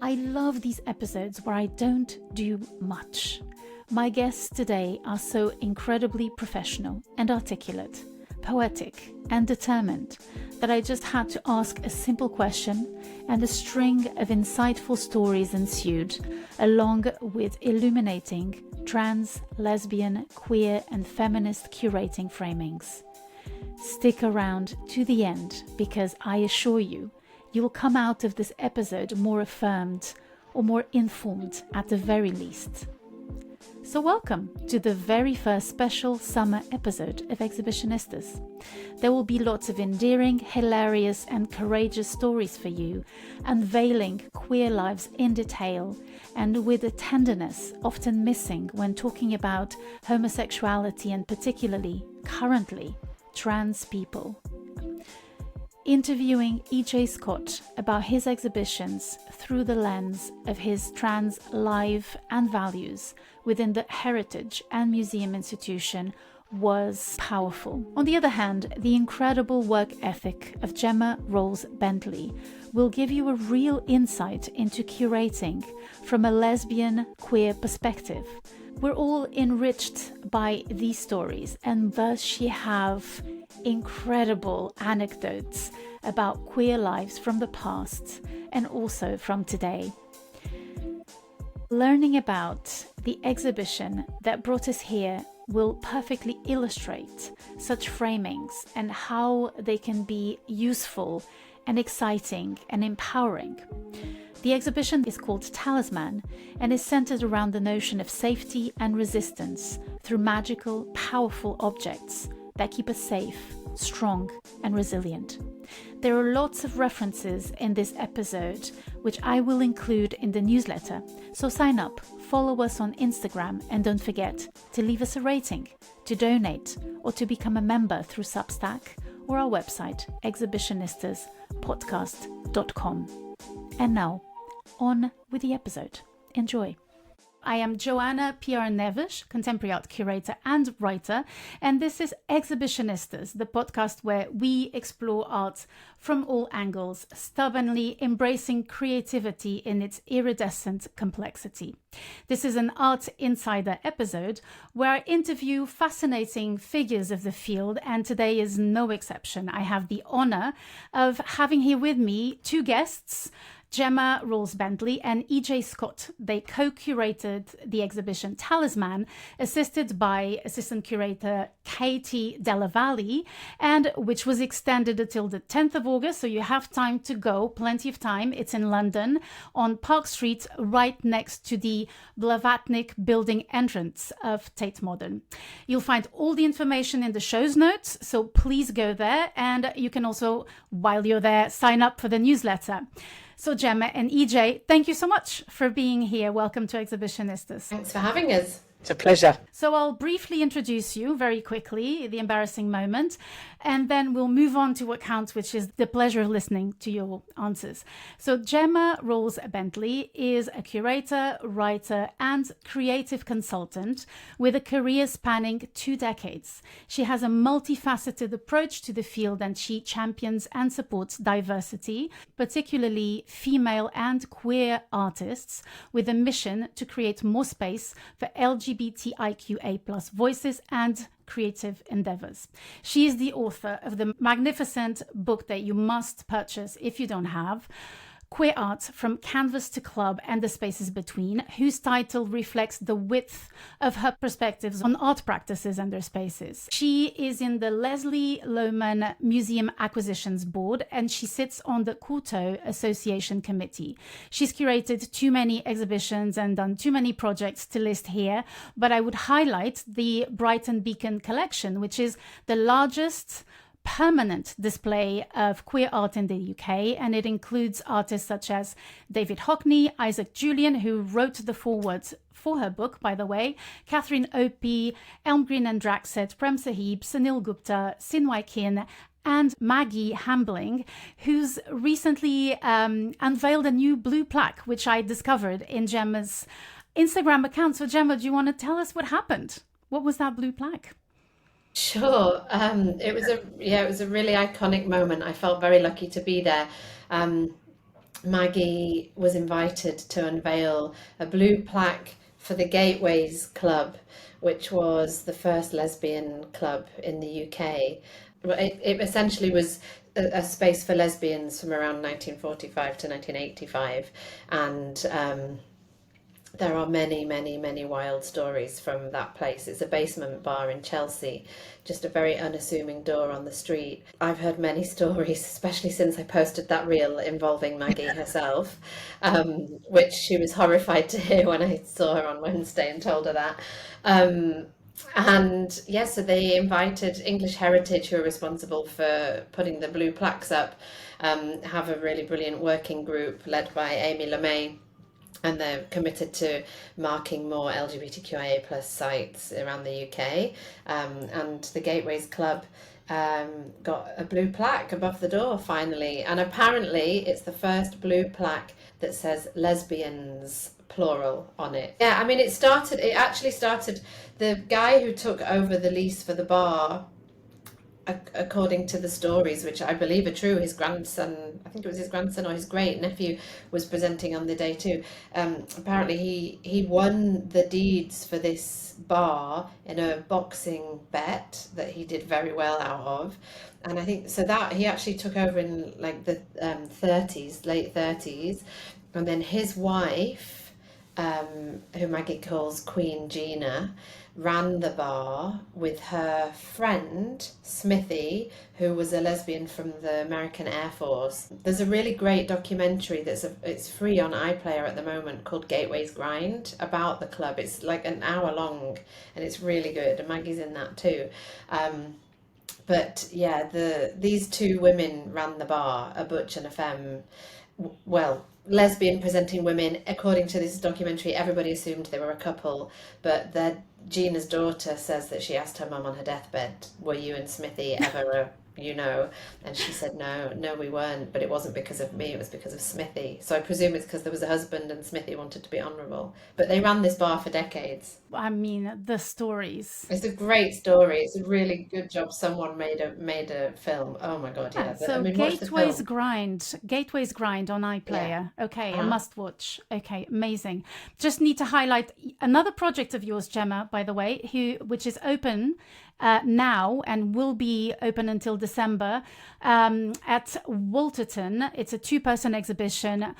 I love these episodes where I don't do much. My guests today are so incredibly professional and articulate, poetic and determined that I just had to ask a simple question, and a string of insightful stories ensued, along with illuminating trans, lesbian, queer and feminist curating framings. Stick around to the end because I assure you, you will come out of this episode more affirmed or more informed at the very least. So welcome to the very first special summer episode of Exhibitionistas. There will be lots of endearing, hilarious and courageous stories for you, unveiling queer lives in detail and with a tenderness often missing when talking about homosexuality and particularly, currently, trans people. Interviewing E-J Scott about his exhibitions through the lens of his trans life and values within the heritage and museum institution was powerful. On the other hand, the incredible work ethic of Gemma Rolls-Bentley will give you a real insight into curating from a lesbian queer perspective. We're all enriched by these stories, and thus she have incredible anecdotes about queer lives from the past and also from today. Learning about the exhibition that brought us here will perfectly illustrate such framings and how they can be useful and exciting and empowering. The exhibition is called Talisman and is centered around the notion of safety and resistance through magical, powerful objects that keep us safe, strong and resilient. There are lots of references in this episode, which I will include in the newsletter, so sign up, follow us on Instagram, and don't forget to leave us a rating, to donate, or to become a member through Substack or our website, exhibitionistaspodcast.com. And now, on with the episode. Enjoy. I am Joana P. Neves, contemporary art curator and writer, and this is Exhibitionistas, the podcast where we explore art from all angles, stubbornly embracing creativity in its iridescent complexity. This is an Art Insider episode where I interview fascinating figures of the field, and today is no exception. I have the honor of having here with me two guests, Gemma Rolls-Bentley and E-J Scott. They co-curated the exhibition Talisman, assisted by assistant curator Katie Della Valle, and which was extended until the 10th of August, so you have time to go, plenty of time. It's in London on Park Street, right next to the Blavatnik building entrance of Tate Modern. You'll find all the information in the show's notes, so please go there, and you can also, while you're there, sign up for the newsletter. So Gemma and E-J, thank you so much for being here. Welcome to Exhibitionistas. Thanks for having us. It's a pleasure. So I'll briefly introduce you very quickly, the embarrassing moment, and then we'll move on to what counts, which is the pleasure of listening to your answers. So Gemma Rolls-Bentley is a curator, writer, and creative consultant with a career spanning 2 decades. She has a multifaceted approach to the field, and she champions and supports diversity, particularly female and queer artists, with a mission to create more space for LGBTQIA+ voices and creative endeavors. She is the author of the magnificent book that you must purchase if you don't have, Queer Art from Canvas to Club and the Spaces Between, whose title reflects the width of her perspectives on art practices and their spaces. She is in the Leslie Lohman Museum Acquisitions Board, and she sits on the Couto Association Committee. She's curated too many exhibitions and done too many projects to list here, but I would highlight the Brighton Beacon collection, which is the largest permanent display of queer art in the UK, and it includes artists such as David Hockney, Isaac Julian, who wrote the foreword for her book, by the way, Catherine Opie, Elmgreen and Draxet, Prem Sahib, Sunil Gupta, Sinwai Kin, and Maggie Hambling, who's recently unveiled a new blue plaque, which I discovered in Gemma's Instagram account. So Gemma, do you want to tell us what happened? What was that blue plaque? Sure. It was a really iconic moment. I felt very lucky to be there. Maggie was invited to unveil a blue plaque for the Gateways Club, which was the first lesbian club in the UK. It essentially was a space for lesbians from around 1945 to 1985, and there are many, many, many wild stories from that place. It's a basement bar in Chelsea, just a very unassuming door on the street. I've heard many stories, especially since I posted that reel involving Maggie herself, which she was horrified to hear when I saw her on Wednesday and told her that. And yeah, so they invited English Heritage, who are responsible for putting the blue plaques up, have a really brilliant working group led by Amy LeMay, and they're committed to marking more LGBTQIA plus sites around the UK. And the Gateways Club got a blue plaque above the door finally. And apparently it's the first blue plaque that says lesbians plural on it. Yeah, I mean it actually started, the guy who took over the lease for the bar, according to the stories, which I believe are true, his grandson, I think it was his grandson or his great nephew, was presenting on the day too. Apparently he won the deeds for this bar in a boxing bet that he did very well out of. And I think so that he actually took over in like the 30s, late 30s. And then his wife, who Maggie calls Queen Gina, ran the bar with her friend Smithy, who was a lesbian from the American Air Force. There's a really great documentary it's free on iPlayer at the moment, called Gateways Grind, about the club. It's like an hour long and it's really good, and Maggie's in that too. But yeah, these two women ran the bar, a butch and a femme. Well, lesbian presenting women. According to this documentary, everybody assumed they were a couple, but Gina's daughter says that she asked her mum on her deathbed, "Were you and Smithy ever and she said, no, we weren't, but it wasn't because of me, it was because of Smithy." So I presume it's because there was a husband and Smithy wanted to be honourable. But they ran this bar for decades. I mean, the stories. It's a great story. It's a really good job someone made a film. Oh my God, yeah. But, I So mean, watch the Gateways film. Grind on Yeah. iPlayer. Okay, a Uh-huh. must watch. Okay, amazing. Just need to highlight another project of yours, Gemma, by the way, which is open now and will be open until December at Walterton. It's a 2-person exhibition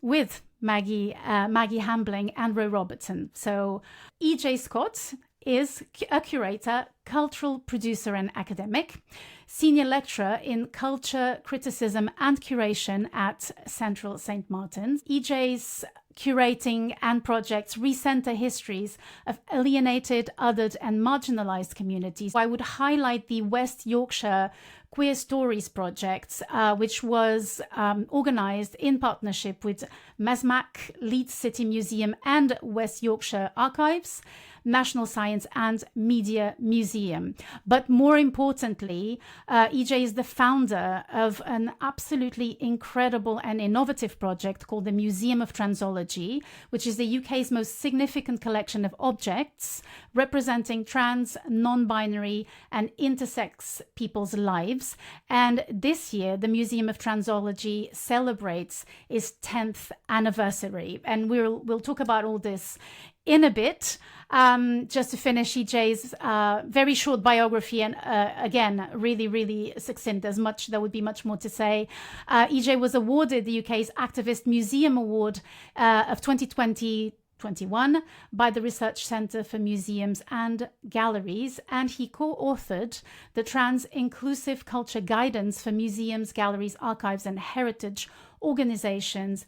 with Maggie Hambling and Ro Robertson. So E-J Scott is a curator, cultural producer and academic, senior lecturer in culture, criticism and curation at Central St. Martin's. E-J's curating and projects recenter histories of alienated, othered and marginalized communities. I would highlight the West Yorkshire Queer Stories project, which was organised in partnership with MESMAC, Leeds City Museum and West Yorkshire Archives, National Science and Media Museum. But more importantly, E-J is the founder of an absolutely incredible and innovative project called the Museum of Transology, which is the UK's most significant collection of objects representing trans, non-binary and intersex people's lives. And this year, the Museum of Transology celebrates its 10th anniversary. And we'll talk about all this in a bit. Just to finish E-J's very short biography, and again, really, really succinct. There would be much more to say. E-J was awarded the UK's Activist Museum Award of 2020-21 by the Research Centre for Museums and Galleries, and he co-authored the Trans Inclusive Culture Guidance for Museums, Galleries, Archives and Heritage organizations,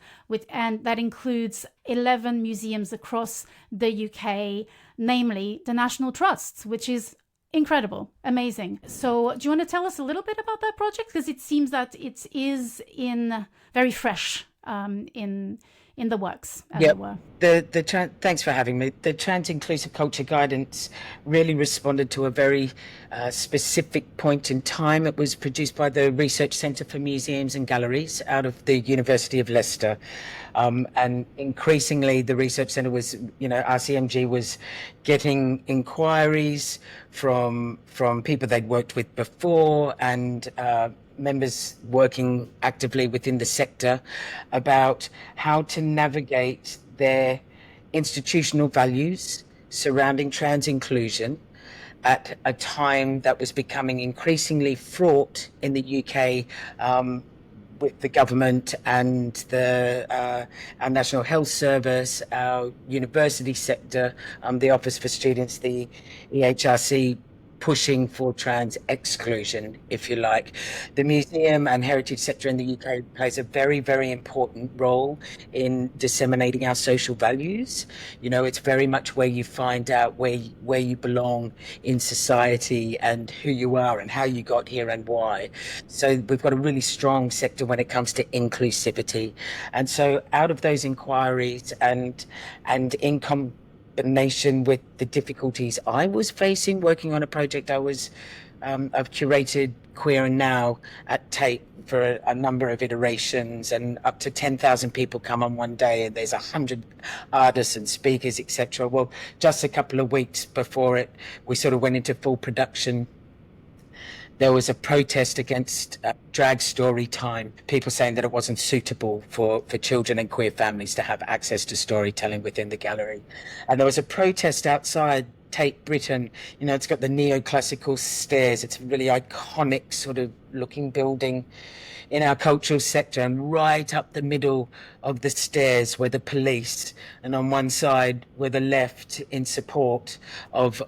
and that includes 11 museums across the UK, namely the National Trusts, which is incredible, amazing. So do you want to tell us a little bit about that project? Because it seems that it is very fresh in the works, as it were. Thanks for having me. The Trans Inclusive Culture Guidance really responded to a very specific point in time. It was produced by the Research Centre for Museums and Galleries out of the University of Leicester. And increasingly, the Research Centre was, RCMG was getting inquiries from people they'd worked with before, and members working actively within the sector about how to navigate their institutional values surrounding trans inclusion at a time that was becoming increasingly fraught in the UK, with the government and our National Health Service, our university sector, the Office for Students, the EHRC, pushing for trans exclusion, if you like. The museum and heritage sector in the UK plays a very, very important role in disseminating our social values. You know, it's very much where you find out where you belong in society and who you are and how you got here and why. So we've got a really strong sector when it comes to inclusivity. And so out of those inquiries and in combination with the difficulties I was facing working on a project I've curated Queer and Now at Tate for a number of iterations, and up to 10,000 people come on one day, and there's 100 artists and speakers, etc. Well, just a couple of weeks before we sort of went into full production, there was a protest against drag story time, people saying that it wasn't suitable for children and queer families to have access to storytelling within the gallery. And there was a protest outside Tate Britain. You know, it's got the neoclassical stairs. It's a really iconic sort of looking building in our cultural sector, and right up the middle of the stairs were the police, and on one side were the left in support of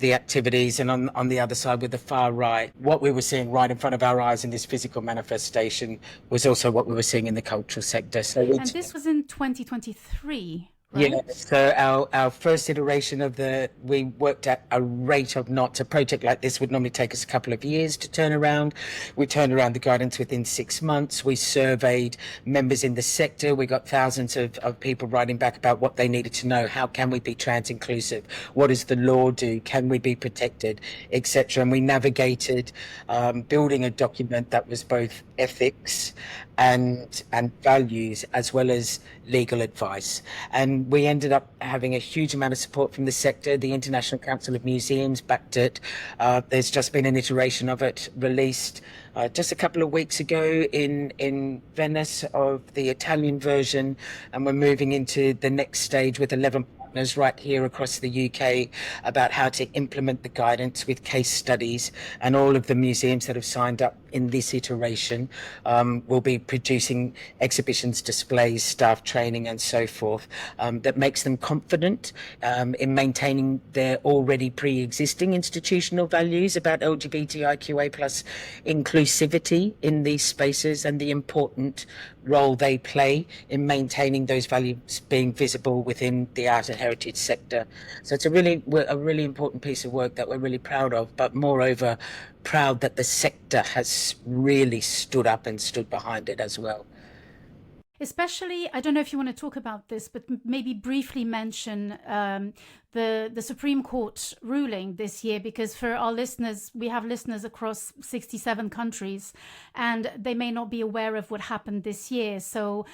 the activities, and on the other side were the far right. What we were seeing right in front of our eyes in this physical manifestation was also what we were seeing in the cultural sector. And this was in 2023. Right. Yeah, so our first iteration we worked at a rate of knots. A project like this would normally take us a couple of years to turn around. We turned around the guidance within 6 months. We surveyed members in the sector. We got thousands of people writing back about what they needed to know. How can we be trans inclusive? What does the law do? Can we be protected, etc.? And we navigated building a document that was both ethics and values as well as legal advice. And we ended up having a huge amount of support from the sector. The International Council of Museums backed it. There's just been an iteration of it released just a couple of weeks ago in Venice, of the Italian version, and we're moving into the next stage with 11 partners right here across the UK about how to implement the guidance with case studies. And all of the museums that have signed up in this iteration will be producing exhibitions, displays, staff training and so forth, that makes them confident in maintaining their already pre-existing institutional values about LGBTIQA plus inclusivity in these spaces, and the important role they play in maintaining those values being visible within the art and heritage sector. So it's a really important piece of work that we're really proud of, but moreover proud that the sector has really stood up and stood behind it as well. Especially, I don't know if you want to talk about this, but maybe briefly mention the Supreme Court ruling this year, because for our listeners, we have listeners across 67 countries, and they may not be aware of what happened this year. So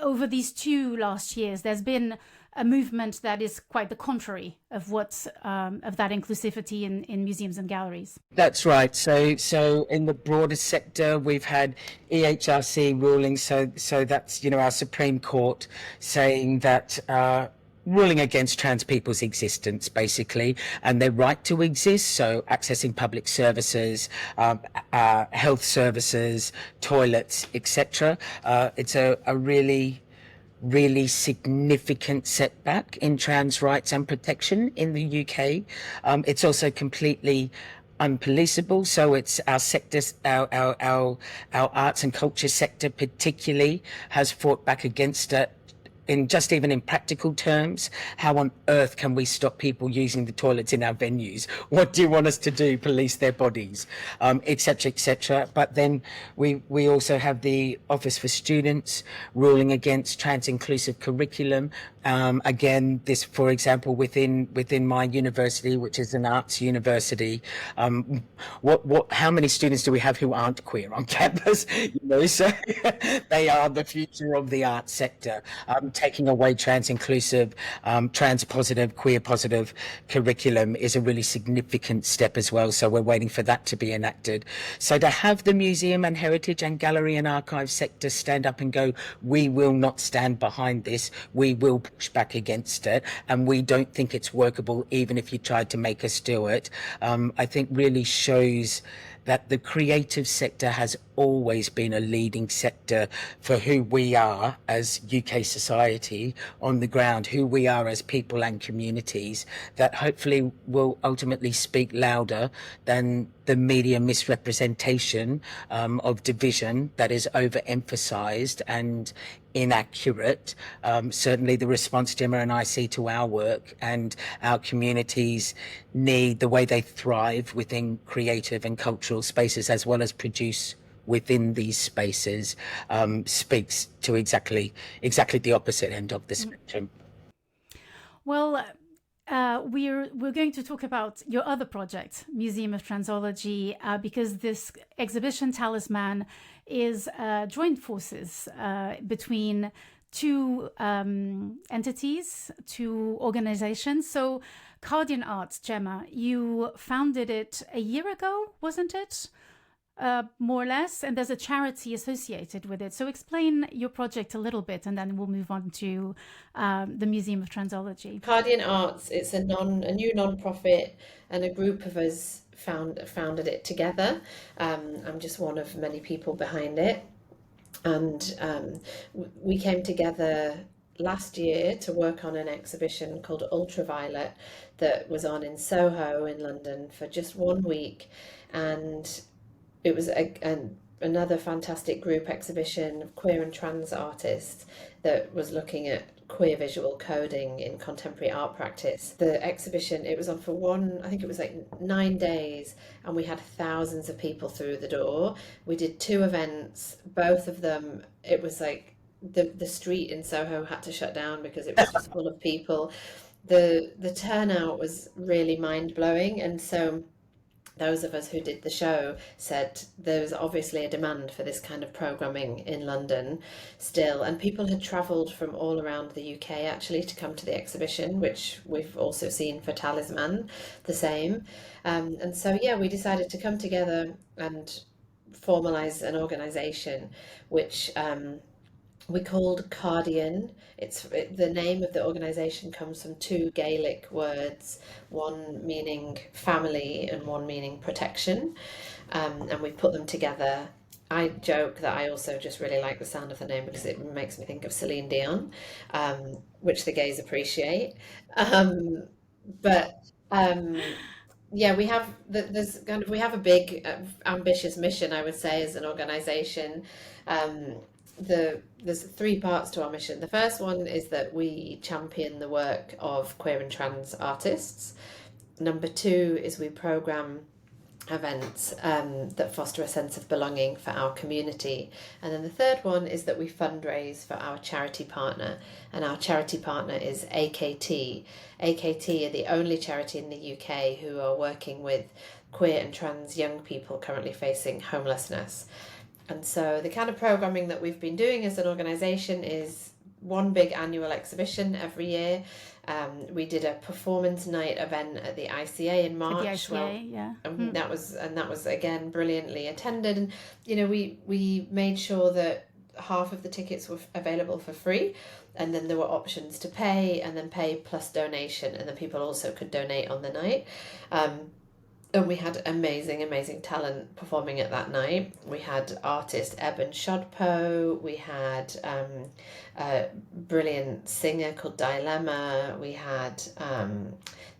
over these 2 last years, there's been a movement that is quite the contrary of what's of that inclusivity in museums and galleries. That's right. So in the broader sector, we've had EHRC rulings. So that's, you know, our Supreme Court saying that ruling against trans people's existence, basically, and their right to exist. So accessing public services, health services, toilets, etc. It's a really significant setback in trans rights and protection in the UK. It's also completely unpoliceable. So it's our sectors, our arts and culture sector particularly has fought back against it. Even in practical terms, how on earth can we stop people using the toilets in our venues? What do you want us to do? Police their bodies, etc., etc. But then we also have the Office for Students ruling against trans inclusive curriculum. Again, this, for example, within my university, which is an arts university, how many students do we have who aren't queer on campus? You know, so they are the future of the arts sector. taking away trans inclusive, trans positive, queer positive curriculum is a really significant step as well. So we're waiting for that to be enacted. So to have the museum and heritage and gallery and archive sector stand up and go, we will not stand behind this, we will push back against it, and we don't think it's workable even if you tried to make us do it, I think really shows that the creative sector has always been a leading sector for who we are as UK society on the ground, who we are as people and communities, that hopefully will ultimately speak louder than the media misrepresentation of division that is overemphasised and inaccurate. Certainly the response Gemma and I see to our work and our communities need, the way they thrive within creative and cultural spaces as well as produce within these spaces, speaks to exactly the opposite end of the spectrum. Well, we're going to talk about your other project, Museum of Transology, because this exhibition Talisman is joint forces between two entities, two organizations. So Cardion Arts, Gemma, you founded it a year ago, wasn't it? More or less, and there's a charity associated with it. So explain your project a little bit, and then we'll move on to the Museum of Transology. Cardion Arts, it's a new non-profit, and a group of us founded it together. I'm just one of many people behind it, and we came together last year to work on an exhibition called Ultraviolet that was on in Soho in London for just 1 week, and it was another fantastic group exhibition of queer and trans artists that was looking at queer visual coding in contemporary art practice. The exhibition, it was on for I think it was like 9 days, and we had thousands of people through the door. We did 2 events, both of them, it was like the street in Soho had to shut down because it was just full of people. The turnout was really mind-blowing, and so those of us who did the show said there was obviously a demand for this kind of programming in London still, and people had travelled from all around the UK actually to come to the exhibition, which we've also seen for Talisman, the same. And so yeah, we decided to come together and formalise an organisation which we called Cardion. The name of the organisation comes from 2 Gaelic words, one meaning family and one meaning protection, and we put them together. I joke that I also just really like the sound of the name because it makes me think of Celine Dion, which the gays appreciate. But yeah, we have we have a big ambitious mission, I would say, as an organisation. There's 3 parts to our mission. The first one is that we champion the work of queer and trans artists. Number 2 is we programme events that foster a sense of belonging for our community. And then the third one is that we fundraise for our charity partner, and our charity partner is AKT. AKT are the only charity in the UK who are working with queer and trans young people currently facing homelessness. And so the kind of programming that we've been doing as an organisation is one big annual exhibition every year. We did a performance night event at the ICA in March. That was again brilliantly attended, and we made sure that half of the tickets were available for free, and then there were options to pay, and then pay plus donation, and then people also could donate on the night. And we had amazing talent performing at that night. We had artist Eben Shodpo, we had a brilliant singer called Dilemma, we had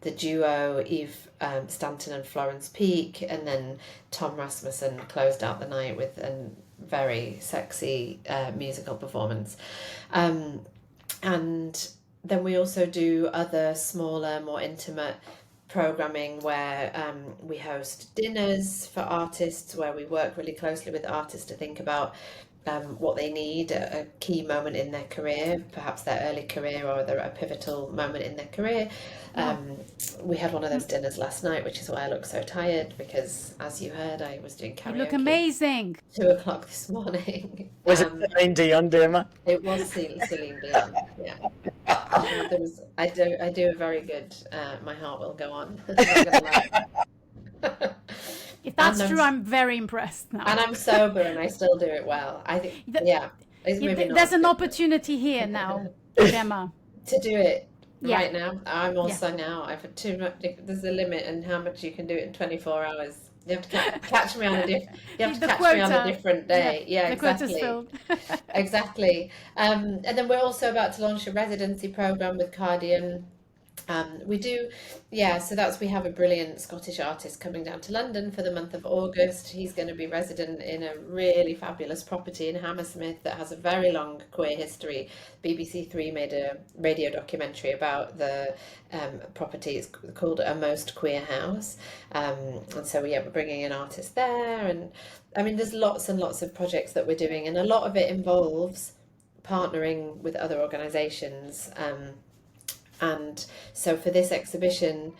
the duo Eve Stanton and Florence Peake, and then Tom Rasmussen closed out the night with a very sexy musical performance. And then we also do other smaller, more intimate programming where we host dinners for artists, where we work really closely with artists to think about what they need at a key moment in their career, perhaps their early career or a pivotal moment in their career. We had one of those dinners last night, which is why I look so tired, because as you heard, I was doing karaoke. You look amazing. 2 o'clock this morning. Was it Celine Dion, Gemma? It was Celine Dion. Yeah. I do a very good. My heart will go on. I'm not gonna lie. If that's true, I'm very impressed now. And I'm sober and I still do it well. I think, there's an opportunity here now, Gemma. To do it right now. I'm all sung out. I've had too much. There's a limit in how much you can do it in 24 hours. You have to catch me on a different day. Yeah, exactly. Exactly. And then we're also about to launch a residency program with Cardion. We have a brilliant Scottish artist coming down to London for the month of August. He's going to be resident in a really fabulous property in Hammersmith that has a very long queer history. BBC Three made a radio documentary about the property. It's called A Most Queer House. And so we're bringing an artist there. And I mean, there's lots and lots of projects that we're doing, and a lot of it involves partnering with other organisations. And so for this exhibition,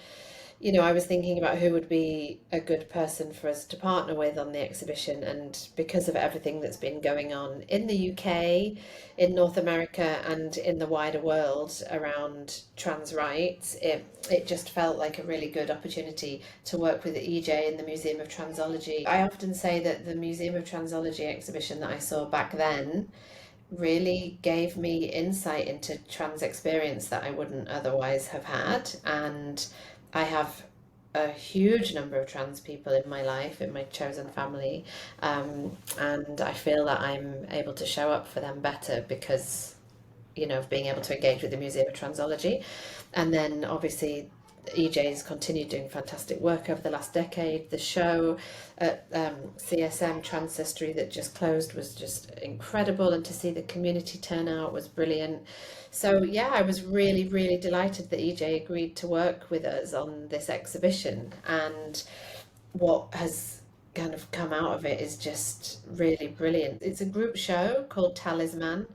I was thinking about who would be a good person for us to partner with on the exhibition. And because of everything that's been going on in the UK, in North America, and in the wider world around trans rights, it just felt like a really good opportunity to work with the EJ and the Museum of Transology. I often say that the Museum of Transology exhibition that I saw back then really gave me insight into trans experience that I wouldn't otherwise have had. And I have a huge number of trans people in my life, in my chosen family, and I feel that I'm able to show up for them better because, of being able to engage with the Museum of Transology. And then obviously EJ's continued doing fantastic work over the last decade. The show at CSM Trans History that just closed was just incredible, and to see the community turnout was brilliant. So I was really, really delighted that EJ agreed to work with us on this exhibition, and what has kind of come out of it is just really brilliant. It's a group show called Talisman,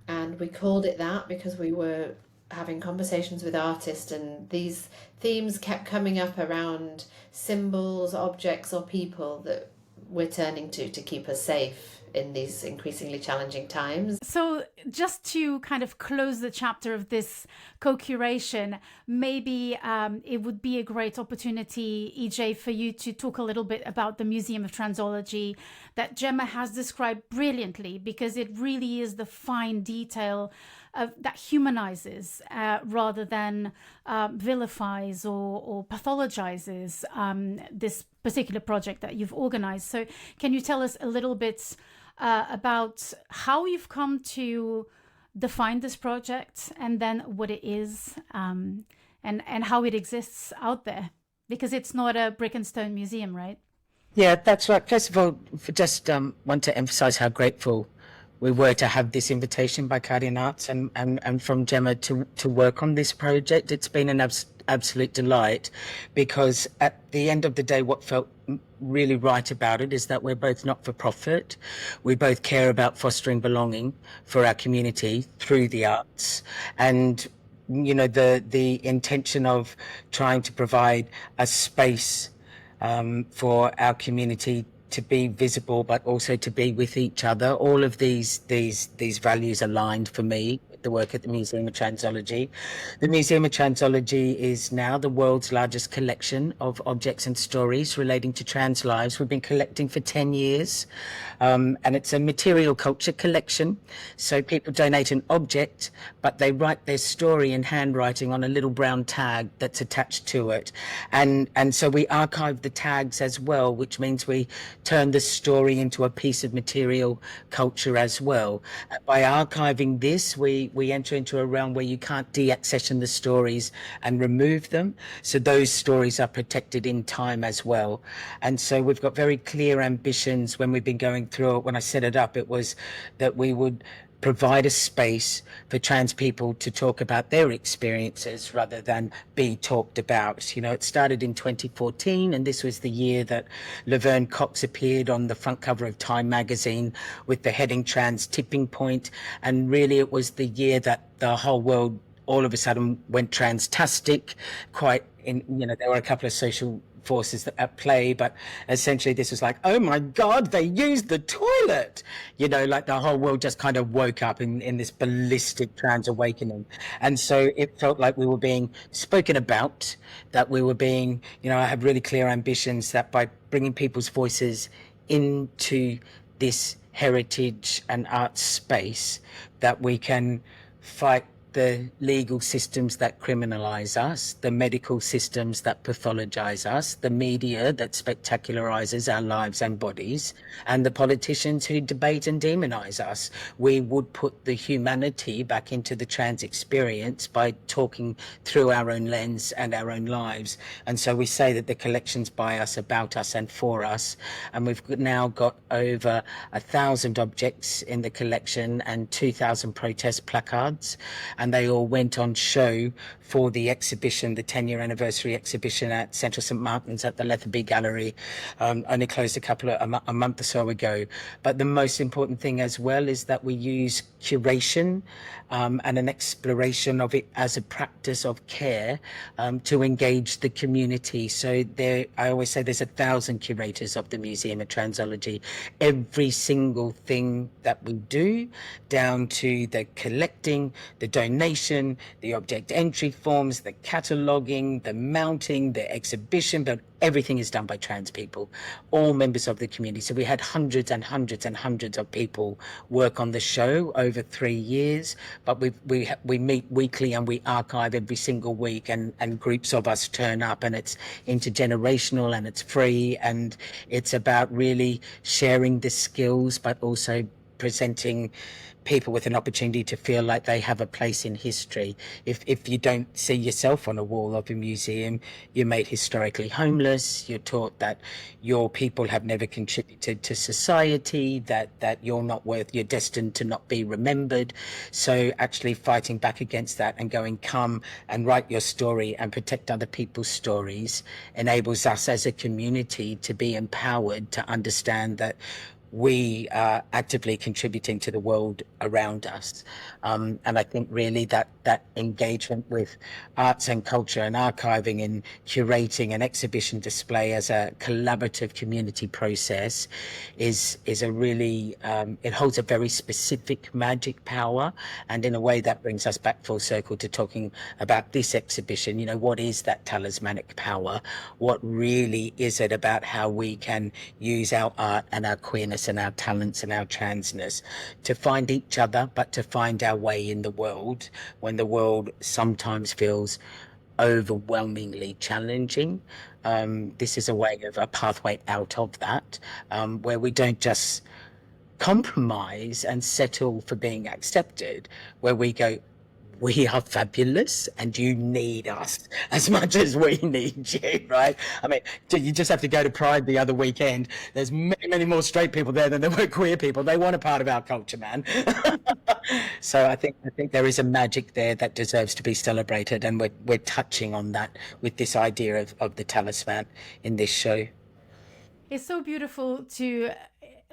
and we called it that because we were having conversations with artists, and these themes kept coming up around symbols, objects, or people that we're turning to keep us safe in these increasingly challenging times. So just to kind of close the chapter of this co-curation, maybe it would be a great opportunity, EJ, for you to talk a little bit about the Museum of Transology that Gemma has described brilliantly, because it really is the fine detail that humanizes rather than vilifies or pathologizes this particular project that you've organized. So can you tell us a little bit about how you've come to define this project, and then what it is, and how it exists out there, because it's not a brick and stone museum, right? Yeah, that's right. First of all, just want to emphasize how grateful we were to have this invitation by Cardion Arts and from Gemma to work on this project. It's been an absolute delight, because at the end of the day, what felt really right about it is that we're both not-for-profit. We both care about fostering belonging for our community through the arts, and the intention of trying to provide a space for our community to be visible, but also to be with each other. All of these values aligned for me with the work at the Museum of Transology. The Museum of Transology is now the world's largest collection of objects and stories relating to trans lives. We've been collecting for 10 years, and it's a material culture collection. So people donate an object, but they write their story in handwriting on a little brown tag that's attached to it. And so we archive the tags as well, which means we turn the story into a piece of material culture as well. By archiving this, we enter into a realm where you can't deaccession the stories and remove them. So those stories are protected in time as well. And so we've got very clear ambitions when we've been going through it. When I set it up, it was that we would provide a space for trans people to talk about their experiences rather than be talked about. You know, it started in 2014, and this was the year that Laverne Cox appeared on the front cover of Time magazine with the heading Trans Tipping Point. And really, it was the year that the whole world all of a sudden went transtastic. There were a couple of social forces that at play, but essentially this was like, oh my God, they used the toilet. Like the whole world just kind of woke up in this ballistic trans awakening. And so it felt like we were being spoken about, that we were being, I have really clear ambitions that by bringing people's voices into this heritage and art space, that we can fight the legal systems that criminalize us, the medical systems that pathologize us, the media that spectacularizes our lives and bodies, and the politicians who debate and demonize us. We would put the humanity back into the trans experience by talking through our own lens and our own lives. And so we say that the collection's by us, about us, and for us. And we've now got over 1,000 objects in the collection and 2,000 protest placards. And they all went on show for the exhibition, the 10-year anniversary exhibition at Central St Martin's at the Letterby Gallery, only closed a month or so ago. But the most important thing as well is that we use curation and an exploration of it as a practice of care to engage the community. So I always say there's 1,000 curators of the Museum of Transology. Every single thing that we do, down to the collecting, the donation, the object entry forms, the cataloguing, the mounting, the exhibition, but everything is done by trans people, all members of the community. So we had hundreds and hundreds and hundreds of people work on the show over 3 years, but we meet weekly and we archive every single week, and groups of us turn up, and it's intergenerational and it's free, and it's about really sharing the skills, but also presenting people with an opportunity to feel like they have a place in history. If you don't see yourself on a wall of a museum, you're made historically homeless, you're taught that your people have never contributed to society, that you're not you're destined to not be remembered. So actually fighting back against that and going, come and write your story and protect other people's stories enables us as a community to be empowered to understand that we are actively contributing to the world around us. And I think really that engagement with arts and culture and archiving and curating and exhibition display as a collaborative community process is a really, it holds a very specific magic power. And in a way that brings us back full circle to talking about this exhibition. What is that talismanic power? What really is it about how we can use our art and our queerness and our talents and our transness to find each other, but to find our way in the world when the world sometimes feels overwhelmingly challenging. This is a pathway out of that, where we don't just compromise and settle for being accepted, where we go, we are fabulous and you need us as much as we need you, right? I mean, you just have to go to Pride the other weekend. There's many, many more straight people there than there were queer people. They want a part of our culture, man. So I think there is a magic there that deserves to be celebrated, and we're touching on that with this idea of the talisman in this show. It's so beautiful to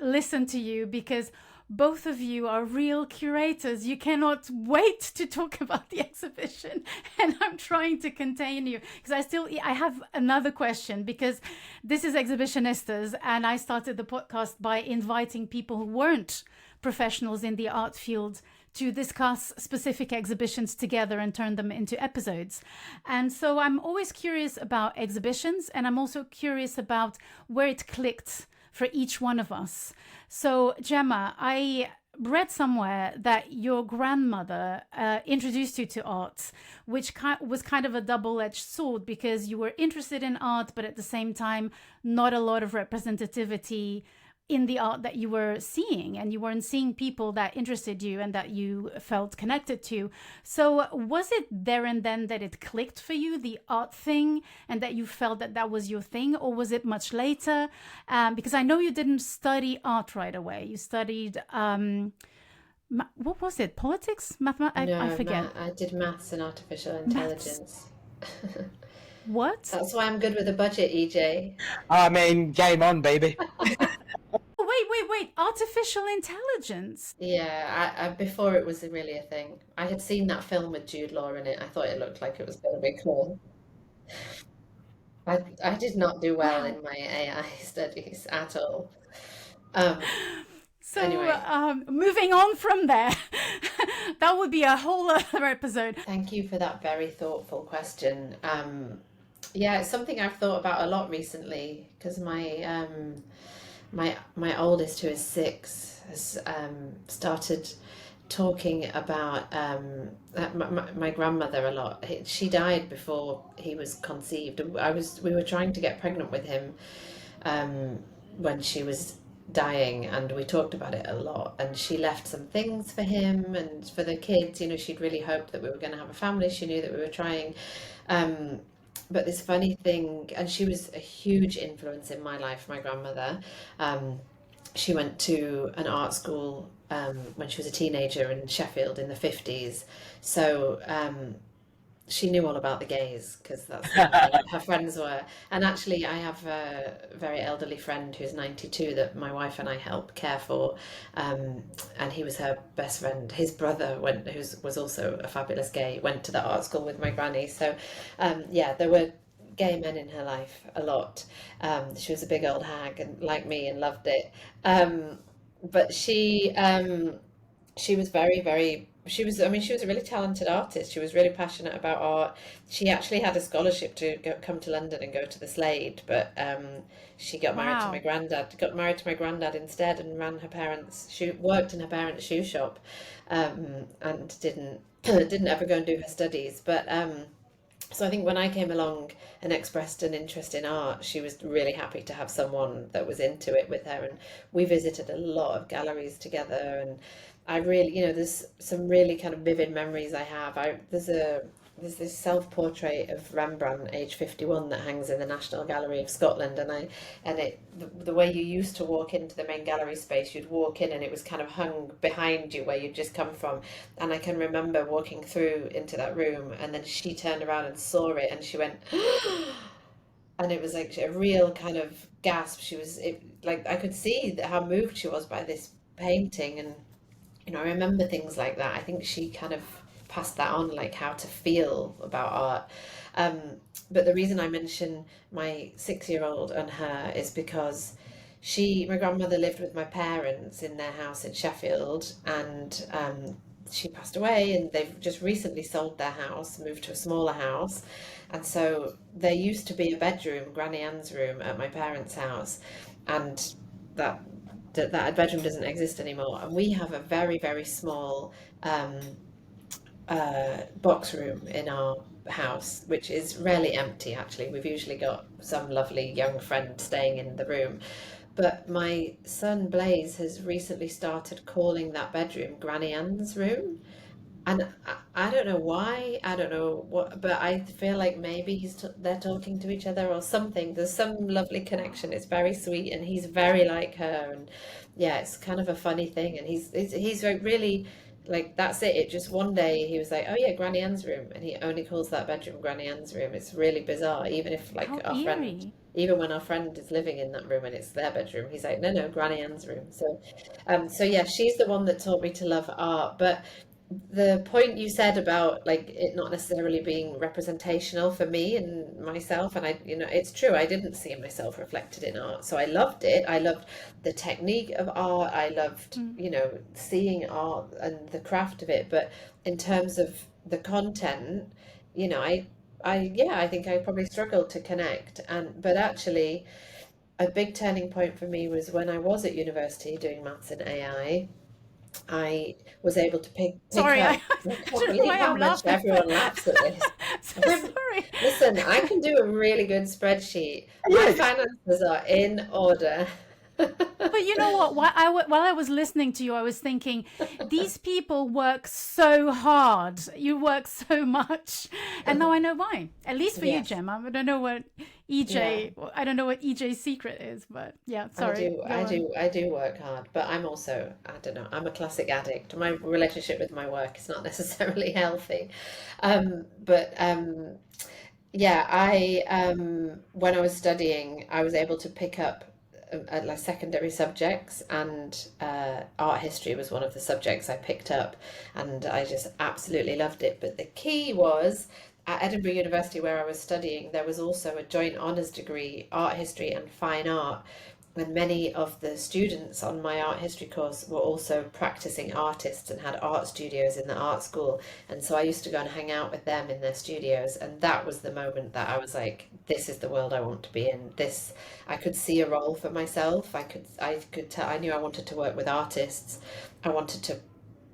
listen to you, because both of you are real curators. You cannot wait to talk about the exhibition, and I'm trying to contain you because I have another question, because this is Exhibitionistas, and I started the podcast by inviting people who weren't professionals in the art field to discuss specific exhibitions together and turn them into episodes. And so I'm always curious about exhibitions, and I'm also curious about where it clicked for each one of us. So Gemma, I read somewhere that your grandmother introduced you to art, which was kind of a double-edged sword, because you were interested in art, but at the same time, not a lot of representativity in the art that you were seeing, and you weren't seeing people that interested you and that you felt connected to. So was it there and then that it clicked for you, the art thing, and that you felt that that was your thing, or was it much later? Because I know you didn't study art right away. You studied what was it? Politics? No, I forget. I did maths and artificial Maths. intelligence. What? That's why I'm good with a budget, EJ. I mean, game on, baby. Oh, wait. Artificial intelligence. Yeah, I before it was really a thing. I had seen that film with Jude Law in it. I thought it looked like it was going to be cool. I did not do well Wow. in my AI studies at all. Um, So, anyway, moving on from there, that would be a whole other episode. thank you for that very thoughtful question. Yeah, it's something I've thought about a lot recently because my oldest, who is 6, has started talking about my grandmother a lot. She died before he was conceived. We were trying to get pregnant with him when she was dying, and we talked about it a lot. And she left some things for him and for the kids. You know, she'd really hoped that we were going to have a family. She knew that we were trying. But this funny thing, and she was a huge influence in my life, my grandmother. She went to an art school when she was a teenager in Sheffield in the 50s. So she knew all about the gays because that's what her friends were. And actually, I have a very elderly friend who's 92 that my wife and I help care for. And he was her best friend. His brother, who was also a fabulous gay, went to the art school with my granny. So yeah, there were gay men in her life a lot. She was a big old hag and like me and loved it. But she was she was a really talented artist. She was really passionate about art. She actually had a scholarship to come to London and go to the Slade, but she got married to my Wow. granddad. Got married to my granddad instead, and ran her parents' shoe, worked in her parents' shoe shop, and didn't ever go and do her studies. But so I think when I came along and expressed an interest in art, she was really happy to have someone that was into it with her. And we visited a lot of galleries together. And I really, there's some really kind of vivid memories I have. There's this self-portrait of Rembrandt, age 51, that hangs in the National Gallery of Scotland. The way you used to walk into the main gallery space, you'd walk in and it was kind of hung behind you where you'd just come from. And I can remember walking through into that room, and then she turned around and saw it, and she went, and it was like a real kind of gasp. Like I could see how moved she was by this painting. And I remember things like that. I think she kind of passed that on, like how to feel about art. But the reason I mention my 6-year-old and her is because my grandmother lived with my parents in their house in Sheffield, and she passed away, and they've just recently sold their house, moved to a smaller house. And so there used to be a bedroom, Granny Ann's room, at my parents' house, and that bedroom doesn't exist anymore. And we have a very, very small box room in our house, which is rarely empty, actually. We've usually got some lovely young friend staying in the room. But my son Blaze has recently started calling that bedroom Granny Ann's room. And I don't know why, I don't know what, but I feel like maybe they're talking to each other or something. There's some lovely connection. It's very sweet, and he's very like her. And yeah, it's kind of a funny thing. And he's like really like, that's it. It just one day he was like, oh yeah, Granny Ann's room, and he only calls that bedroom Granny Ann's room. It's really bizarre. Even if like How our friend, eerie. even when our friend is living in that room and it's their bedroom, he's like, no, Granny Ann's room. So yeah, she's the one that taught me to love art. But the point you said about like it not necessarily being representational for me and myself, and it's true, I didn't see myself reflected in art, so I loved it. I loved the technique of art. I loved seeing art and the craft of it. But in terms of the content, I think I probably struggled to connect. But actually a big turning point for me was when I was at university doing maths and AI. I was able to pick Sorry, up. I I can't don't know believe why how I'm much laughing. everyone laughs at this. So I'm- sorry. Listen, I can do a really good spreadsheet. My Yes. finances are in order. But you know what? While I was listening to you, I was thinking, these people work so hard. You work so much, and now I know why. At least for you, Gemma. I don't know what EJ. Yeah. I don't know what EJ's secret is, but yeah. Sorry. I do work hard, but I'm also, I don't know. I'm a classic addict. My relationship with my work is not necessarily healthy, yeah. When I was studying, I was able to pick up like secondary subjects, and art history was one of the subjects I picked up, and I just absolutely loved it. But the key was at Edinburgh University, where I was studying, there was also a joint honours degree, art history and fine art. And many of the students on my art history course were also practicing artists and had art studios in the art school. And so I used to go and hang out with them in their studios. And that was the moment that I was like, this is the world I want to be in. This, I could see a role for myself. I knew I wanted to work with artists. I wanted to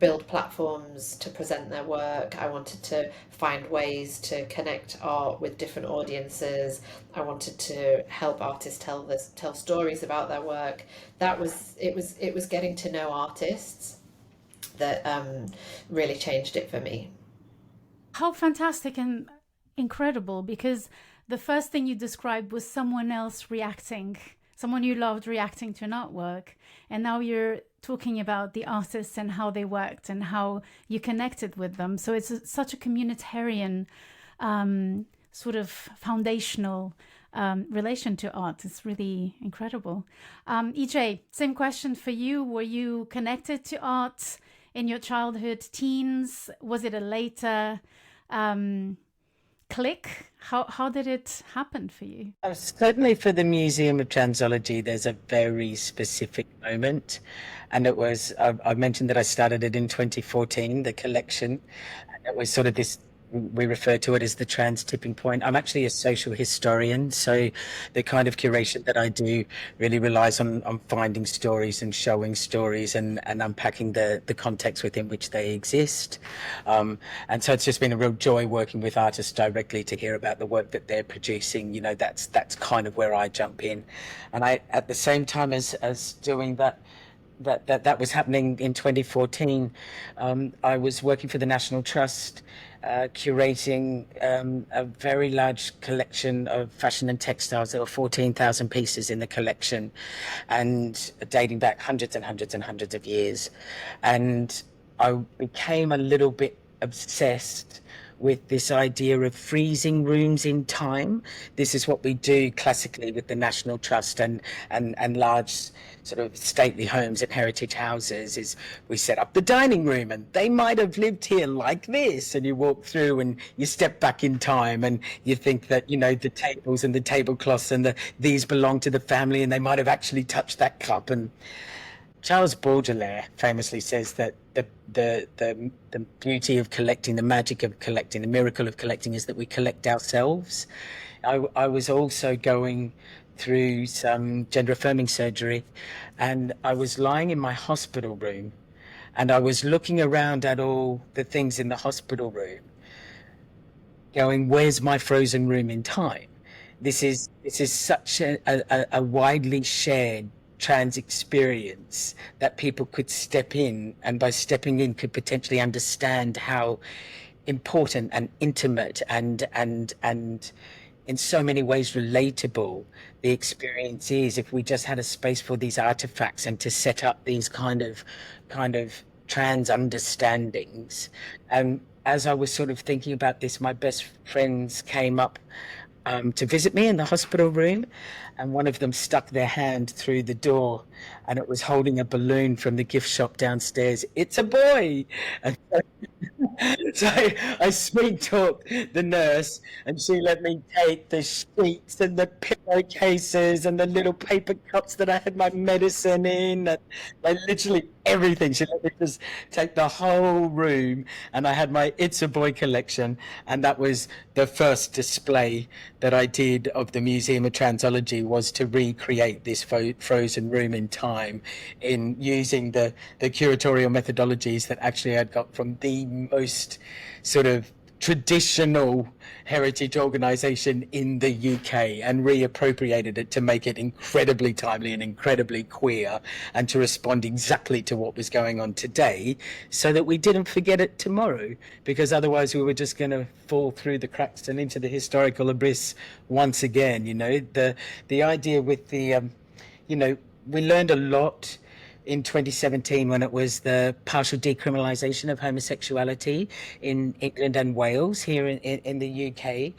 build platforms to present their work. I wanted to find ways to connect art with different audiences. I wanted to help artists tell stories about their work. It was getting to know artists that really changed it for me. How fantastic and incredible, because the first thing you described was someone else reacting, someone you loved reacting to an artwork, and now you're talking about the artists and how they worked and how you connected with them. So it's such a communitarian sort of foundational relation to art. It's really incredible. EJ, same question for you. Were you connected to art in your childhood, teens? Was it a later click? How did it happen for you? Certainly for the Museum of Transology, there's a very specific moment. And it was, I mentioned that I started it in 2014, the collection. And it was sort of this, we refer to it as the trans tipping point. I'm actually a social historian, so the kind of curation that I do really relies on finding stories and showing stories and unpacking the context within which they exist. And so it's just been a real joy working with artists directly to hear about the work that they're producing. You know, that's kind of where I jump in. And I, at the same time as doing that was happening in 2014, I was working for the National Trust, curating a very large collection of fashion and textiles. There were 14,000 pieces in the collection, and dating back hundreds and hundreds and hundreds of years. And I became a little bit obsessed with this idea of freezing rooms in time. This is what we do classically with the National Trust and large sort of stately homes and heritage houses, is we set up the dining room and they might have lived here like this, and you walk through and you step back in time and you think that, you know, the tables and the tablecloths and these belong to the family and they might have actually touched that cup. And Charles Baudelaire famously says that the beauty of collecting, the magic of collecting, the miracle of collecting is that we collect ourselves. I was also going through some gender affirming surgery, and I was lying in my hospital room and I was looking around at all the things in the hospital room going, where's my frozen room in time? This is such a widely shared trans experience that people could step in, and by stepping in could potentially understand how important and intimate and in so many ways relatable the experience is, if we just had a space for these artifacts and to set up these kind of trans understandings. And as I was sort of thinking about this, my best friends came up to visit me in the hospital room, and one of them stuck their hand through the door and it was holding a balloon from the gift shop downstairs. It's a boy. And so I sweet talked the nurse and she let me take the sheets and the pillowcases and the little paper cups that I had my medicine in, and like literally everything. She let me just take the whole room, and I had my It's a Boy collection, and that was the first display that I did of the Museum of Transology, was to recreate this frozen room in time in using the curatorial methodologies that actually I'd got from the most sort of traditional heritage organisation in the UK and reappropriated it to make it incredibly timely and incredibly queer, and to respond exactly to what was going on today, so that we didn't forget it tomorrow, because otherwise we were just going to fall through the cracks and into the historical abyss once again. The idea with the we learned a lot in 2017 when it was the partial decriminalisation of homosexuality in England and Wales, here in the UK.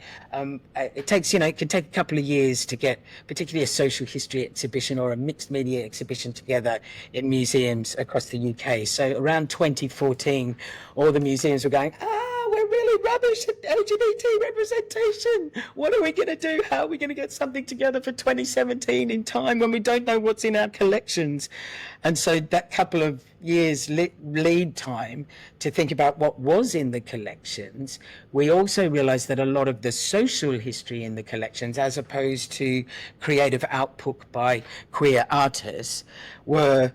It can take a couple of years to get particularly a social history exhibition or a mixed media exhibition together in museums across the UK. So around 2014, all the museums were going, we're really rubbish at LGBT representation. What are we going to do? How are we going to get something together for 2017 in time when we don't know what's in our collections? And so that couple of years lead time to think about what was in the collections, we also realized that a lot of the social history in the collections, as opposed to creative output by queer artists, were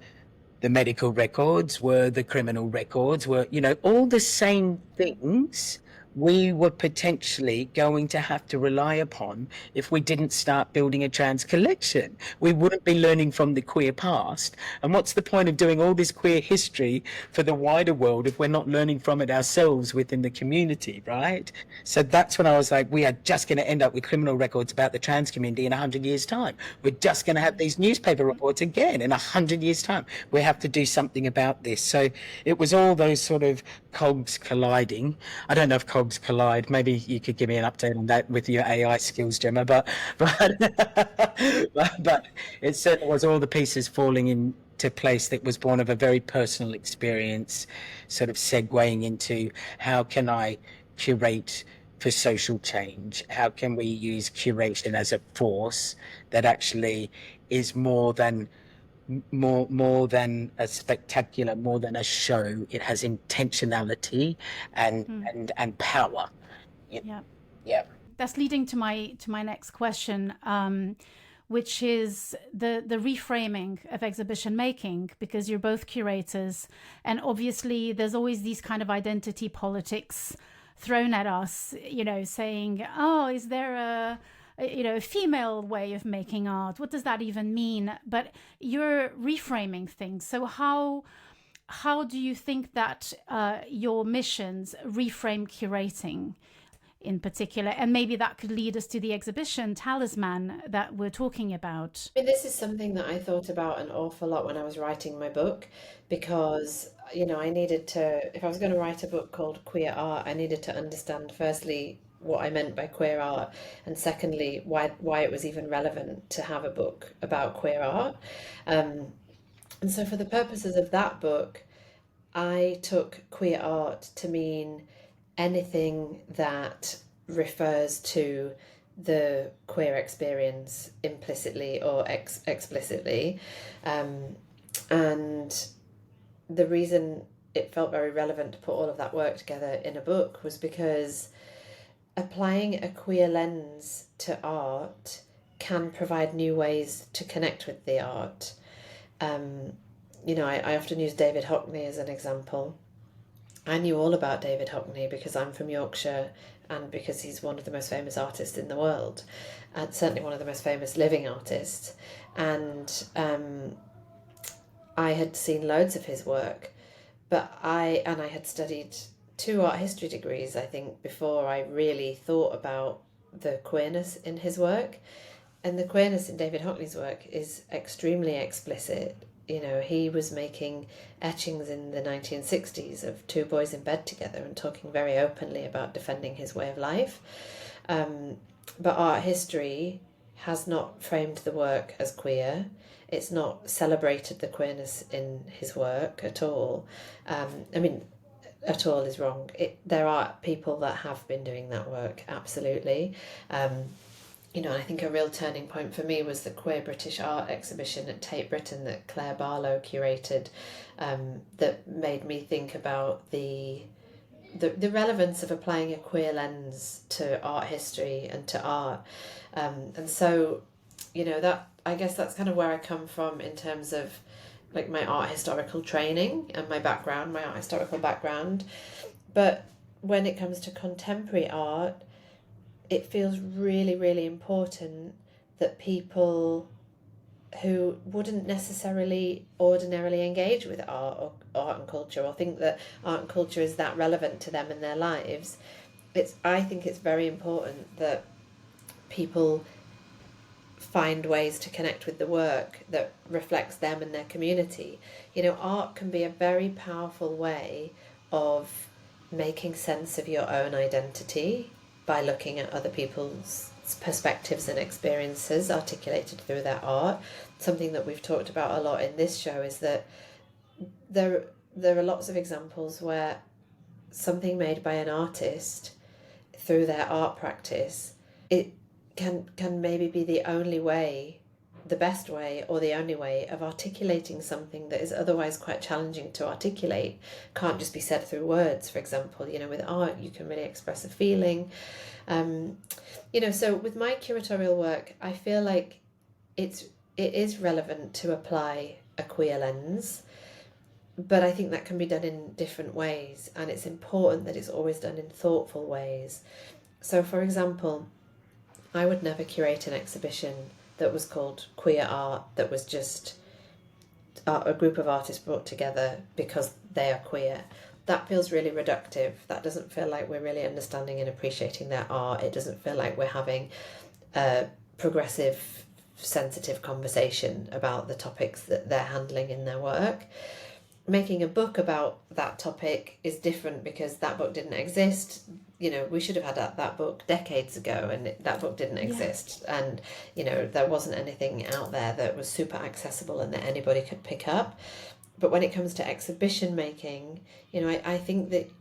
the medical records, were the criminal records, were, all the same things we were potentially going to have to rely upon if we didn't start building a trans collection. We wouldn't be learning from the queer past. And what's the point of doing all this queer history for the wider world if we're not learning from it ourselves within the community, right? So that's when I was like, we are just going to end up with criminal records about the trans community in 100 years' time. We're just going to have these newspaper reports again in 100 years' time. We have to do something about this. So it was all those sort of cogs colliding. I don't know if cogs collide. Maybe you could give me an update on that with your AI skills, Gemma. But it certainly was all the pieces falling into place that was born of a very personal experience, sort of segueing into how can I curate for social change? How can we use curation as a force that actually is more than a spectacular, more than a show? It has intentionality and power. Yeah. That's leading to my next question, which is the reframing of exhibition making, because you're both curators, and obviously there's always these kind of identity politics thrown at us, saying, is there a female way of making art? What does that even mean? But you're reframing things. So how do you think that your missions reframe curating in particular? And maybe that could lead us to the exhibition Talisman that we're talking about. This is something that I thought about an awful lot when I was writing my book, because I needed to, if I was going to write a book called Queer Art, I needed to understand, firstly, what I meant by queer art, and secondly, why it was even relevant to have a book about queer art. And so for the purposes of that book, I took queer art to mean anything that refers to the queer experience implicitly or explicitly. And the reason it felt very relevant to put all of that work together in a book was because applying a queer lens to art can provide new ways to connect with the art. I often use David Hockney as an example. I knew all about David Hockney because I'm from Yorkshire, and because he's one of the most famous artists in the world, and certainly one of the most famous living artists. And I had seen loads of his work, but I had studied 2 art history degrees, I think, before I really thought about the queerness in his work. And the queerness in David Hockney's work is extremely explicit. He was making etchings in the 1960s of 2 boys in bed together and talking very openly about defending his way of life. But art history has not framed the work as queer. It's not celebrated the queerness in his work at all. At all is wrong. There are people that have been doing that work, absolutely. I think a real turning point for me was the Queer British Art exhibition at Tate Britain that Claire Barlow curated, that made me think about the relevance of applying a queer lens to art history and to art. And so, that, I guess that's kind of where I come from in terms of my art historical training and my art historical background. But when it comes to contemporary art, it feels really, really important that people who wouldn't necessarily ordinarily engage with art and culture, or think that art and culture is that relevant to them in their lives, I think it's very important that people find ways to connect with the work that reflects them and their community. Art can be a very powerful way of making sense of your own identity by looking at other people's perspectives and experiences articulated through their art. Something that we've talked about a lot in this show is that there are lots of examples where something made by an artist through their art practice, it can maybe be the only way, the best way, or the only way of articulating something that is otherwise quite challenging to articulate. Can't just be said through words, for example. With art you can really express a feeling. So with my curatorial work, I feel like it is relevant to apply a queer lens, but I think that can be done in different ways, and it's important that it's always done in thoughtful ways. So, for example, I would never curate an exhibition that was called queer art, that was just a group of artists brought together because they are queer. That feels really reductive. That doesn't feel like we're really understanding and appreciating their art. It doesn't feel like we're having a progressive, sensitive conversation about the topics that they're handling in their work. Making a book about that topic is different because that book didn't exist. We should have had that book decades ago, and that book didn't exist. And, there wasn't anything out there that was super accessible and that anybody could pick up. But when it comes to exhibition making, I think that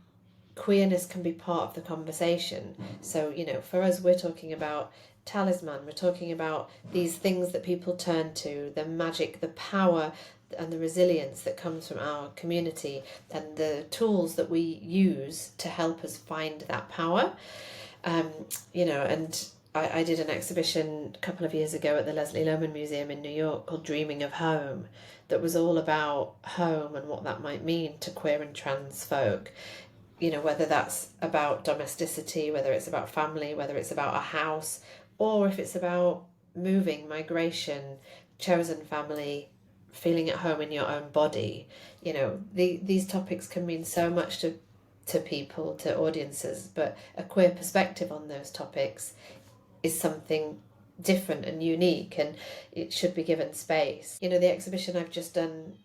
queerness can be part of the conversation. So, for us, we're talking about Talisman, we're talking about these things that people turn to, the magic, the power and the resilience that comes from our community, and the tools that we use to help us find that power. And I did an exhibition a couple of years ago at the Leslie Lohman Museum in New York called Dreaming of Home, that was all about home and what that might mean to queer and trans folk. Whether that's about domesticity, whether it's about family, whether it's about a house, or if it's about moving, migration, chosen family, feeling at home in your own body. These topics can mean so much to people, to audiences, but a queer perspective on those topics is something different and unique, and it should be given space. The exhibition I've just done,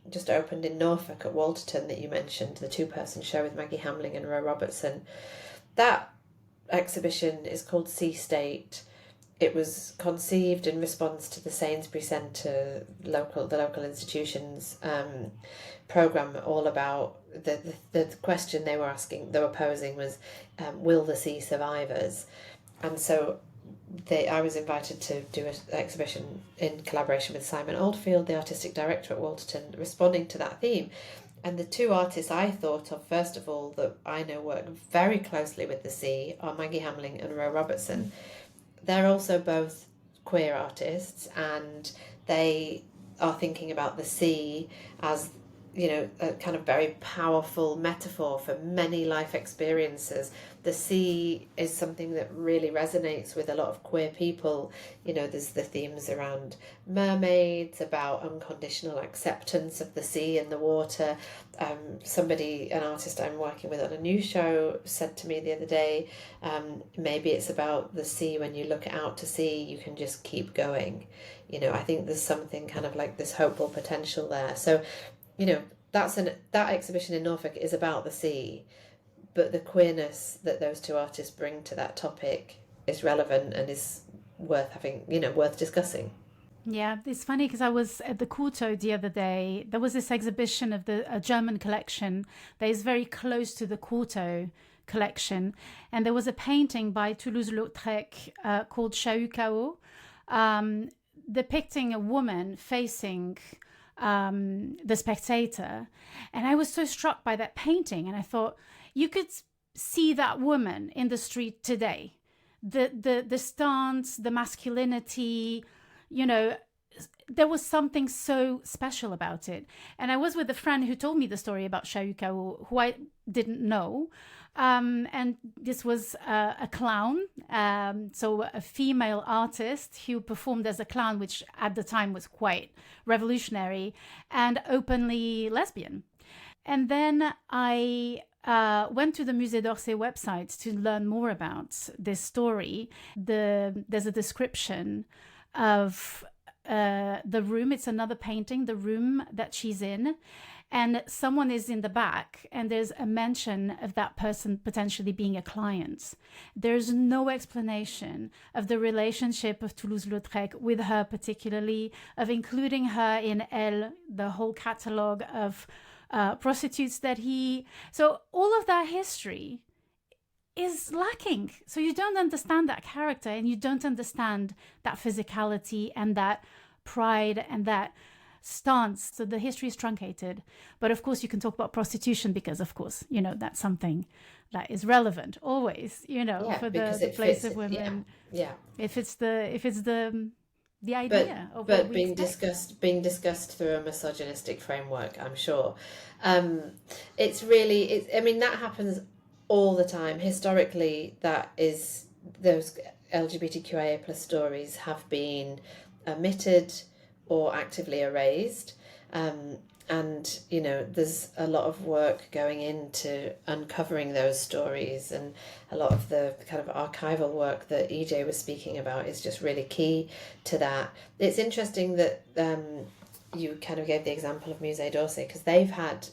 just opened in Norfolk at Walterton that you mentioned, the 2-person show with Maggie Hamling and Ro Robertson, that exhibition is called Sea State. It was conceived in response to the Sainsbury Centre, the local institutions programme, all about the question they were posing was, will the sea survive us? And so I was invited to do an exhibition in collaboration with Simon Oldfield, the artistic director at Walterton, responding to that theme. And the 2 artists I thought of, first of all, that I know work very closely with the sea are Maggie Hamling and Ro Robertson. They're also both queer artists, and they are thinking about the sea as, a kind of very powerful metaphor for many life experiences. The sea is something that really resonates with a lot of queer people. There's the themes around mermaids, about unconditional acceptance of the sea and the water. An artist I'm working with on a new show, said to me the other day, maybe it's about the sea. When you look out to sea, you can just keep going. I think there's something kind of like this hopeful potential there. So, that exhibition in Norfolk is about the sea, but the queerness that those 2 artists bring to that topic is relevant and is worth discussing. Yeah, it's funny because I was at the Kurto the other day. There was this exhibition of a German collection that is very close to the Kurto collection, and there was a painting by Toulouse-Lautrec called Chahut Kao, depicting a woman facing the spectator. And I was so struck by that painting, and I thought, you could see that woman in the street today, the stance, the masculinity, there was something so special about it. And I was with a friend who told me the story about Shayukao, who I didn't know. And this was a clown, so a female artist who performed as a clown, which at the time was quite revolutionary and openly lesbian. And then I went to the Musée d'Orsay website to learn more about this story. There's a description of the room. It's another painting, the room that she's in. And someone is in the back, and there's a mention of that person potentially being a client. There's no explanation of the relationship of Toulouse-Lautrec with her particularly, of including her in Elle, the whole catalogue of prostitutes that he... So all of that history is lacking. So you don't understand that character, and you don't understand that physicality and that pride and that stance. So the history is truncated. But of course you can talk about prostitution because, of course, you know, that's something that is relevant always, you know, for the place of women. Yeah. If it's the idea of but what being discussed through a misogynistic framework, I'm sure. It's really, I mean, that happens all the time. Historically, that is, those LGBTQIA plus stories have been omitted or actively erased. And, you know, there's a lot of work going into uncovering those stories, and a lot of the kind of archival work that E-J was speaking about is just really key to that. It's interesting that you kind of gave the example of Musée d'Orsay, because they've had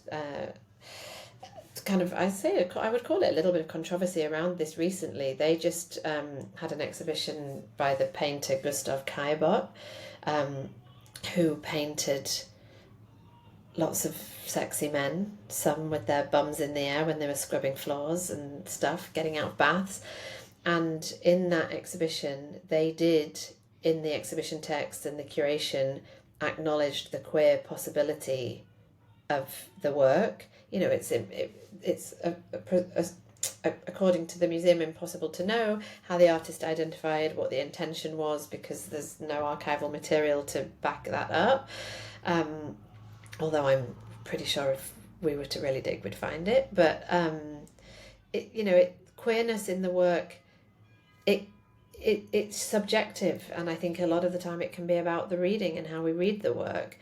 kind of, I would call it a little bit of controversy around this recently. They just had an exhibition by the painter Gustav Caillebotte, who painted lots of sexy men, some with their bums in the air when they were scrubbing floors and stuff, getting out of baths. And in that exhibition, they did, in the exhibition text and the curation, acknowledged the queer possibility of the work. You know, it's according to the museum, impossible to know how the artist identified what the intention was, because there's no archival material to back that up. Although I'm pretty sure if we were to really dig, we'd find it. But queerness in the work, it's subjective, and I think a lot of the time it can be about the reading and how we read the work.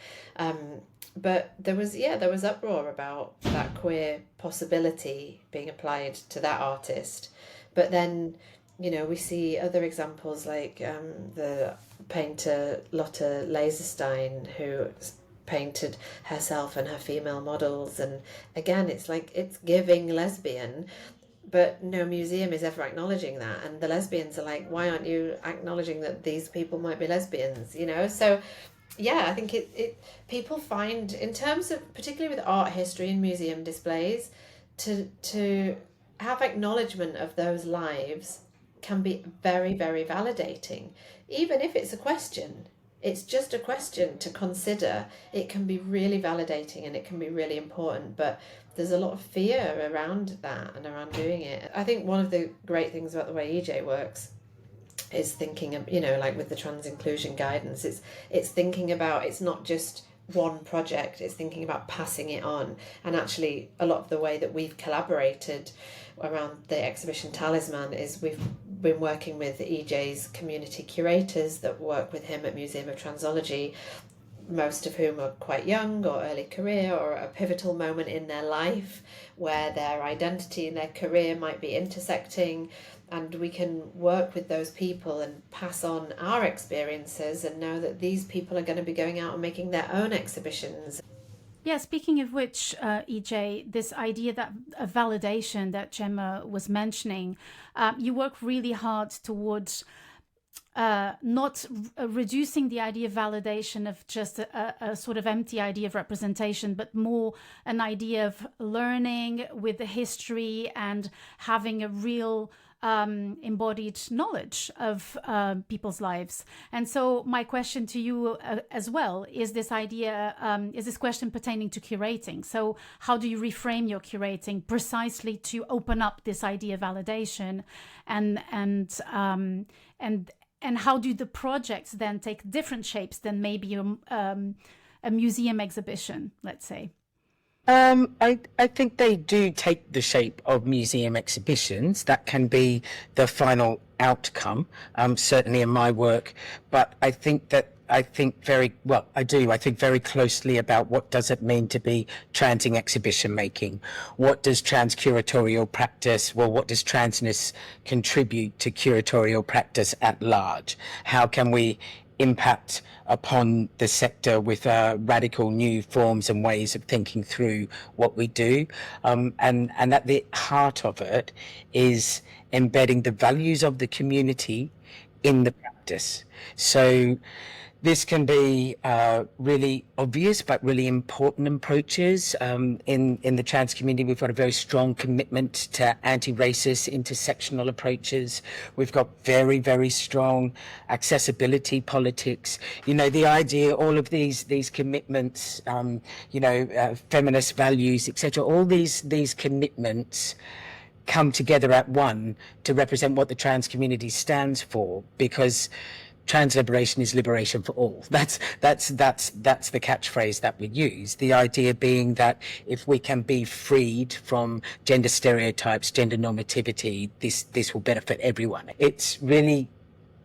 But there was uproar about that queer possibility being applied to that artist. But then, you know, we see other examples like the painter Lotte Laserstein, who painted herself and her female models, and again it's like it's giving lesbian, but no museum is ever acknowledging that, and the lesbians are like, why aren't you acknowledging that these people might be lesbians, you know? So yeah, I think it people find, in terms of particularly with art history and museum displays, to have acknowledgement of those lives can be very, very validating, even if it's a question. It's just a question to consider. It can be really validating and it can be really important, but there's a lot of fear around that and around doing it. I think one of the great things about the way E-J works is thinking of, you know, like with the trans inclusion guidance, it's thinking about, it's not just one project, it's thinking about passing it on. And actually a lot of the way that we've collaborated around the exhibition Talisman is we've been working with E-J's community curators that work with him at Museum of Transology, most of whom are quite young or early career or at a pivotal moment in their life where their identity and their career might be intersecting, and we can work with those people and pass on our experiences and know that these people are going to be going out and making their own exhibitions. Yeah, speaking of which, E-J, this idea that of validation that Gemma was mentioning, you work really hard towards not reducing the idea of validation of just a sort of empty idea of representation, but more an idea of learning with the history and having a real embodied knowledge of people's lives. And so my question to you as well is this idea, is this question pertaining to curating. So how do you reframe your curating precisely to open up this idea of validation and And how do the projects then take different shapes than maybe a museum exhibition, let's say? I think they do take the shape of museum exhibitions. That can be the final outcome, certainly in my work. But I think I think very closely about what does it mean to be trans in exhibition making? What does trans curatorial practice, what does transness contribute to curatorial practice at large? How can we impact upon the sector with radical new forms and ways of thinking through what we do, and at the heart of it is embedding the values of the community in the practice. So this can be really obvious but really important approaches. In the trans community, we've got a very strong commitment to anti-racist, intersectional approaches. We've got very, very strong accessibility politics. You know, the idea, all of these commitments, feminist values, etc. All these commitments come together at one to represent what the trans community stands for, because trans liberation is liberation for all. That's the catchphrase that we use. The idea being that if we can be freed from gender stereotypes, gender normativity, this will benefit everyone. It's really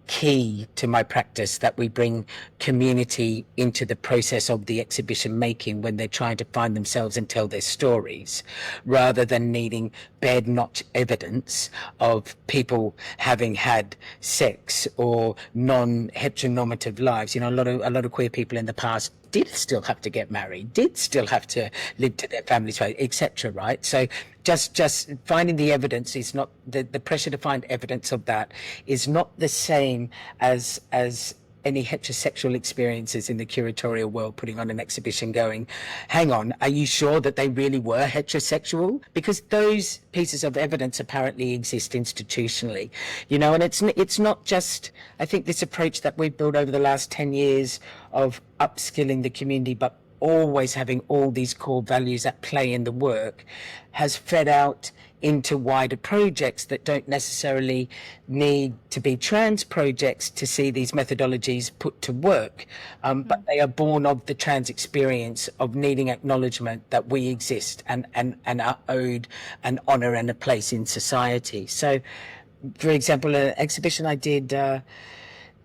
key to my practice that we bring community into the process of the exhibition making when they're trying to find themselves and tell their stories, rather than needing bed-notch evidence of people having had sex or non-heteronormative lives. You know, a lot of queer people in the past did still have to get married, did still have to live to their families, etc. Right? So just finding the evidence is not the pressure to find evidence of that is not the same as any heterosexual experiences in the curatorial world putting on an exhibition going, hang on, are you sure that they really were heterosexual? Because those pieces of evidence apparently exist institutionally, you know, and it's not just, I think this approach that we've built over the last 10 years of upskilling the community, but always having all these core values at play in the work, has fed out into wider projects that don't necessarily need to be trans projects to see these methodologies put to work, but they are born of the trans experience of needing acknowledgement that we exist and are owed an honour and a place in society. So, for example, an exhibition I did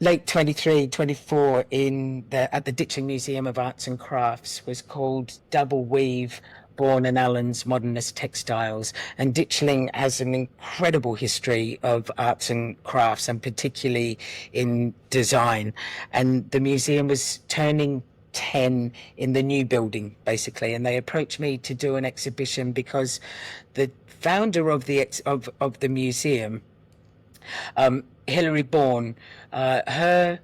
late 23, 24 at the Ditchling Museum of Arts and Crafts was called Double Weave, Bourne and Allen's Modernist Textiles. And Ditchling has an incredible history of arts and crafts, and particularly in design. And the museum was turning 10 in the new building, basically, and they approached me to do an exhibition because the founder of the museum, Hilary Bourne, had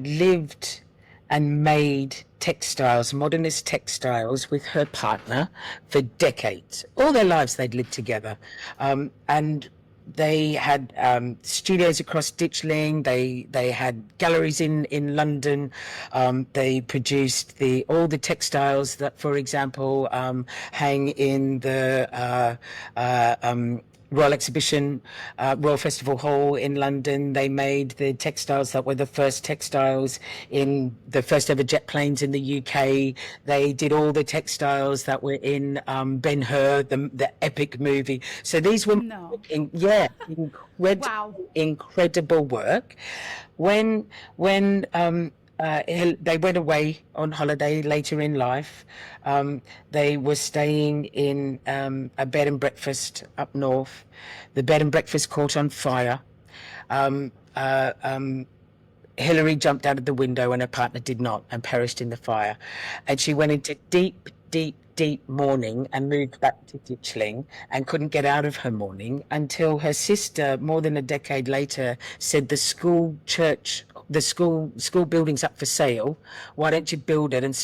lived and made textiles, modernist textiles, with her partner for decades. All their lives they'd lived together, and they had studios across Ditchling. They had galleries in London. They produced all the textiles that, for example, hang in the Royal Festival Hall in London. They made the textiles that were the first textiles in the first ever jet planes in the UK. They did all the textiles that were in Ben-Hur, the epic movie. So these were incredible work. When they went away on holiday later in life, they were staying in a bed and breakfast up north. The bed and breakfast caught on fire. Hilary jumped out of the window and her partner did not, and perished in the fire. And she went into deep mourning and moved back to Ditchling and couldn't get out of her mourning until her sister, more than a decade later, said the school building's up for sale. Why don't you build it and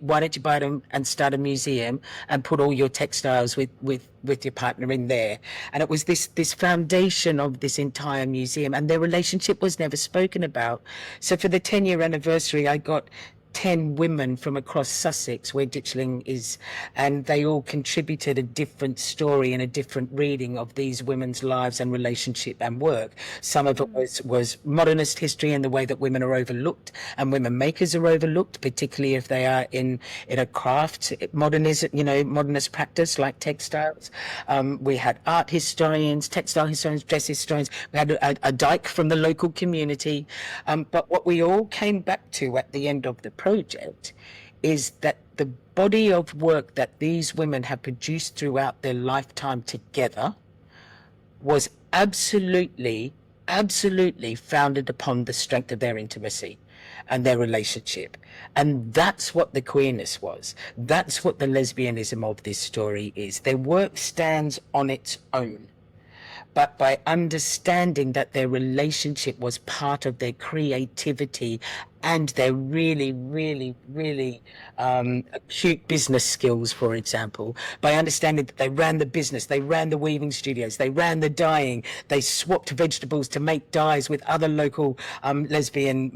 why don't you buy it and start a museum and put all your textiles with your partner in there? And it was this foundation of this entire museum, and their relationship was never spoken about. So for the 10-year anniversary, I got 10 women from across Sussex, where Ditchling is, and they all contributed a different story and a different reading of these women's lives and relationship and work. Some of it was modernist history and the way that women are overlooked and women makers are overlooked, particularly if they are in a craft, modernist practice like textiles. We had art historians, textile historians, dress historians. We had a dyke from the local community. But what we all came back to at the end of the project is that the body of work that these women have produced throughout their lifetime together was absolutely founded upon the strength of their intimacy and their relationship. And that's what the queerness was. That's what the lesbianism of this story is. Their work stands on its own. But by understanding that their relationship was part of their creativity and their really acute business skills, for example, by understanding that they ran the business, they ran the weaving studios, they ran the dyeing, they swapped vegetables to make dyes with other local lesbian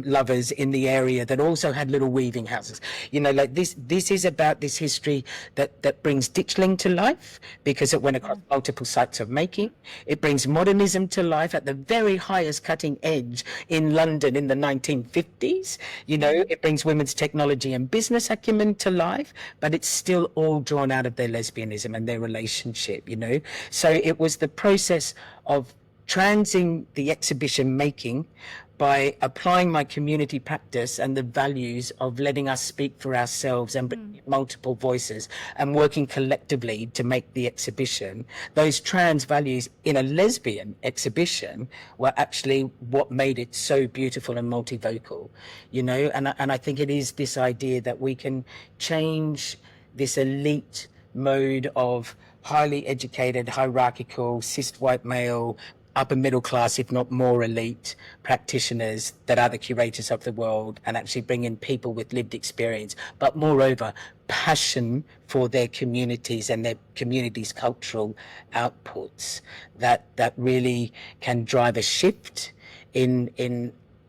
lovers in the area that also had little weaving houses. Like this is about this history that brings Ditchling to life because it went across multiple sites of making. It brings modernism to life at the very highest cutting edge in London in the 1950s. It brings women's technology and business acumen to life, but it's still all drawn out of their lesbianism and their relationship, So it was the process of transing the exhibition making by applying my community practice and the values of letting us speak for ourselves and multiple voices and working collectively to make the exhibition. Those trans values in a lesbian exhibition were actually what made it so beautiful and multivocal, and I think it is this idea that we can change this elite mode of highly educated, hierarchical, cis white male, upper middle class, if not more elite practitioners that are the curators of the world, and actually bring in people with lived experience, but moreover, passion for their communities and their communities' cultural outputs that really can drive a shift in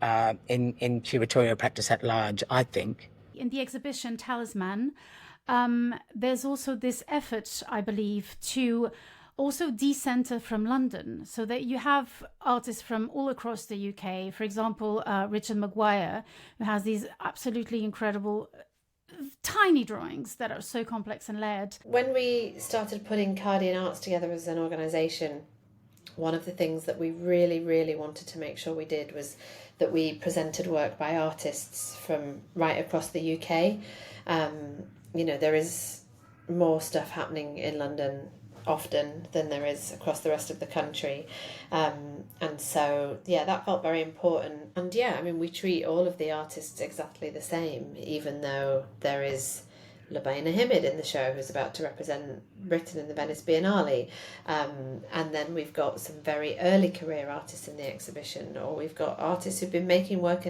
curatorial practice at large, I think. In the exhibition Talisman, there's also this effort, I believe, to also decenter from London, so that you have artists from all across the UK. For example, Richard Maguire, who has these absolutely incredible tiny drawings that are so complex and layered. When we started putting Cardion Arts together as an organisation, one of the things that we really wanted to make sure we did was that we presented work by artists from right across the UK. There is more stuff happening in London often than there is across the rest of the country, and so that felt very important. And we treat all of the artists exactly the same, even though there is Lubaina Himid in the show, who's about to represent Britain in the Venice Biennale, and then we've got some very early career artists in the exhibition, or we've got artists who've been making work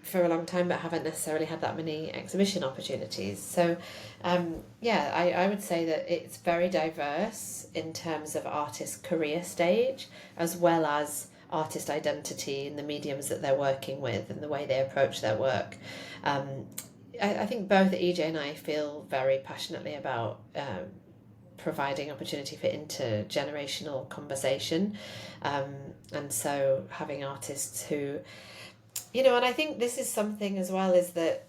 for a long time but haven't necessarily had that many exhibition opportunities. So I would say that it's very diverse in terms of artist career stage, as well as artist identity in the mediums that they're working with and the way they approach their work. I think both EJ and I feel very passionately about providing opportunity for intergenerational conversation, and so having artists who, and I think this is something as well, is that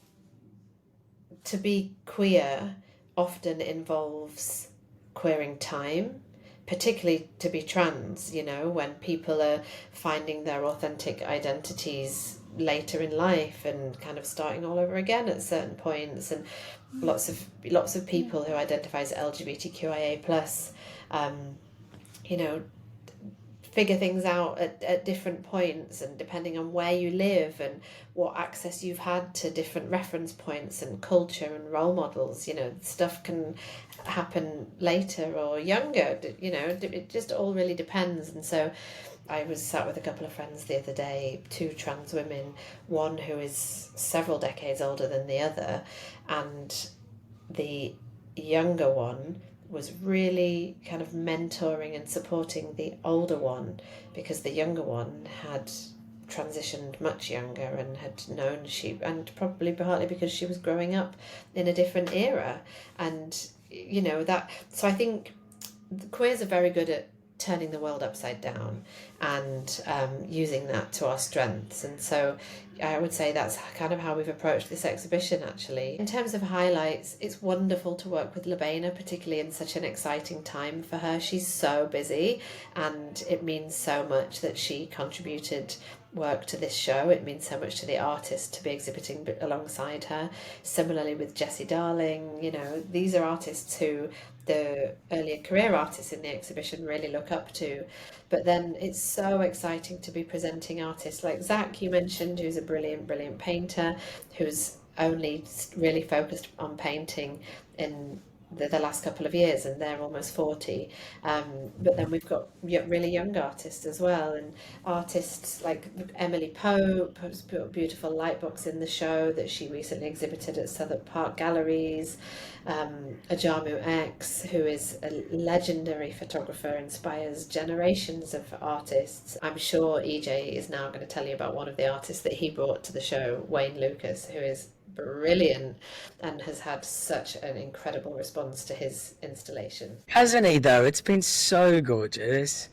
to be queer often involves queering time, particularly to be trans, when people are finding their authentic identities later in life and kind of starting all over again at certain points, and lots of people who identify as LGBTQIA plus, figure things out at different points, and depending on where you live and what access you've had to different reference points and culture and role models, stuff can happen later or younger, it just all really depends. And so I was sat with a couple of friends the other day, two trans women, one who is several decades older than the other, and the younger one was really kind of mentoring and supporting the older one, because the younger one had transitioned much younger and had known and probably partly because she was growing up in a different era, and so I think queers are very good at turning the world upside down and using that to our strengths. And so I would say that's kind of how we've approached this exhibition, actually. In terms of highlights, it's wonderful to work with Lubena, particularly in such an exciting time for her. She's so busy, and it means so much that she contributed work to this show. It means so much to the artist to be exhibiting alongside her. Similarly with Jessie Darling, these are artists who the earlier career artists in the exhibition really look up to. But then it's so exciting to be presenting artists like Zach, you mentioned, who's a brilliant painter, who's only really focused on painting in the last couple of years, and they're almost 40. But then we've got really young artists as well, and artists like Emily Pope, who's put a beautiful lightbox in the show that she recently exhibited at Southwark Park Galleries. Ajamu X, who is a legendary photographer, inspires generations of artists. I'm sure EJ is now going to tell you about one of the artists that he brought to the show, Wayne Lucas, who is brilliant and has had such an incredible response to his installation. Hasn't he, though? It's been so gorgeous.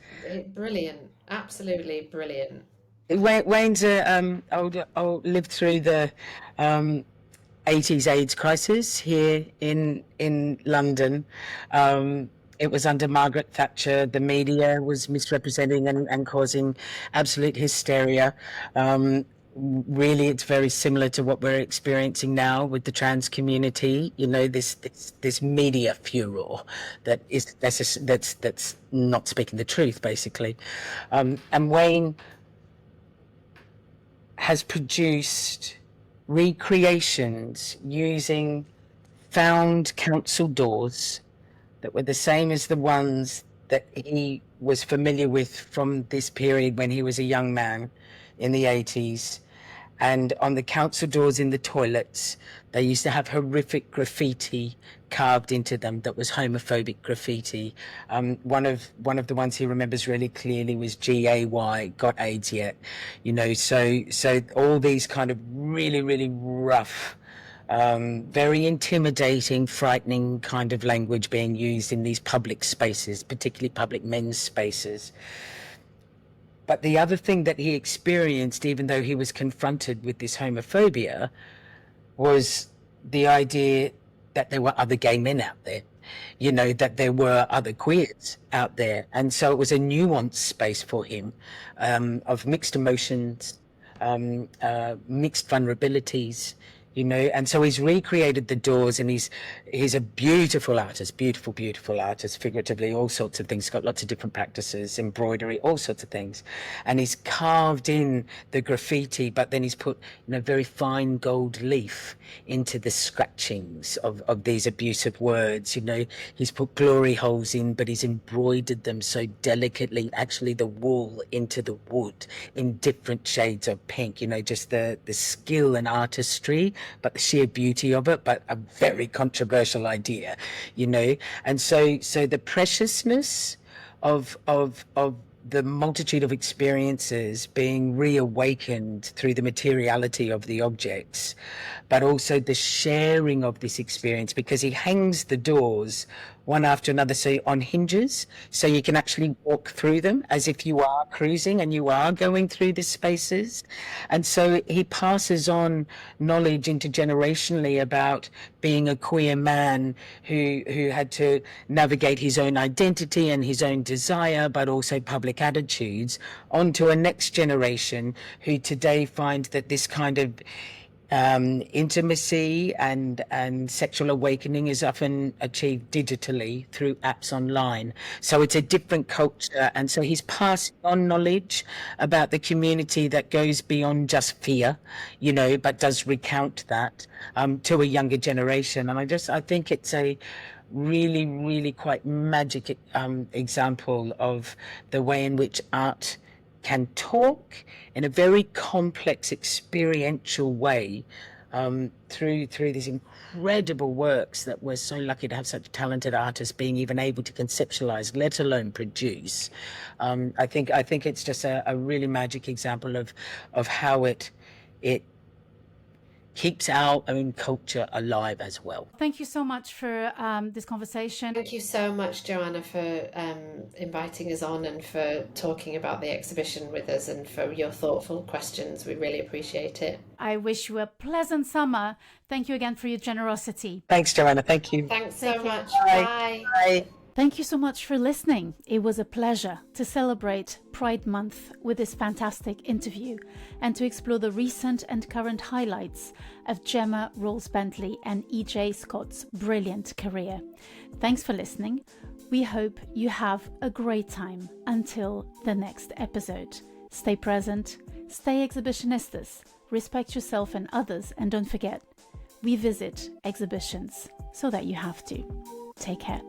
Brilliant, absolutely brilliant. Wayne's lived through the 80s AIDS crisis here in London. It was under Margaret Thatcher. The media was misrepresenting and causing absolute hysteria. Really, it's very similar to what we're experiencing now with the trans community. This media furor that's not speaking the truth, basically. And Wayne has produced recreations using found council doors that were the same as the ones that he was familiar with from this period when he was a young man in the 80s. And on the council doors in the toilets, they used to have horrific graffiti carved into them that was homophobic graffiti. One of the ones he remembers really clearly was GAY, got AIDS yet? So all these kind of really, really rough, very intimidating, frightening kind of language being used in these public spaces, particularly public men's spaces. But the other thing that he experienced, even though he was confronted with this homophobia, was the idea that there were other gay men out there, that there were other queers out there. And so it was a nuanced space for him, of mixed emotions, mixed vulnerabilities, and so he's recreated the doors, and he's a beautiful artist, beautiful artist, figuratively, all sorts of things, got lots of different practices, embroidery, all sorts of things. And he's carved in the graffiti, but then he's put, very fine gold leaf into the scratchings of these abusive words. He's put glory holes in, but he's embroidered them so delicately, actually the wool into the wood in different shades of pink, just the skill and artistry, but the sheer beauty of it, but a very controversial idea, and so the preciousness of the multitude of experiences being reawakened through the materiality of the objects, but also the sharing of this experience, because he hangs the doors one after another, so on hinges, so you can actually walk through them as if you are cruising and you are going through the spaces. And so he passes on knowledge intergenerationally about being a queer man who had to navigate his own identity and his own desire, but also public attitudes, onto a next generation who today find that this kind of intimacy and sexual awakening is often achieved digitally through apps online. So it's a different culture. And so he's passing on knowledge about the community that goes beyond just fear, but does recount that to a younger generation. And I think it's a really, really quite magic example of the way in which art can talk in a very complex, experiential way through these incredible works that we're so lucky to have such talented artists being even able to conceptualize, let alone produce. I think it's just a really magic example of how it keeps our own culture alive as well. Thank you so much for this conversation. Thank you so much, Joanna, for inviting us on and for talking about the exhibition with us and for your thoughtful questions. We really appreciate it. I wish you a pleasant summer. Thank you again for your generosity. Thanks, Joanna. Thank you. Thanks so much. Bye. Bye. Thank you so much for listening. It was a pleasure to celebrate Pride Month with this fantastic interview and to explore the recent and current highlights of Gemma, Rolls-Bentley and E-J Scott's brilliant career. Thanks for listening. We hope you have a great time until the next episode. Stay present, stay exhibitionistas, respect yourself and others, and don't forget, we visit exhibitions so that you have to. Take care.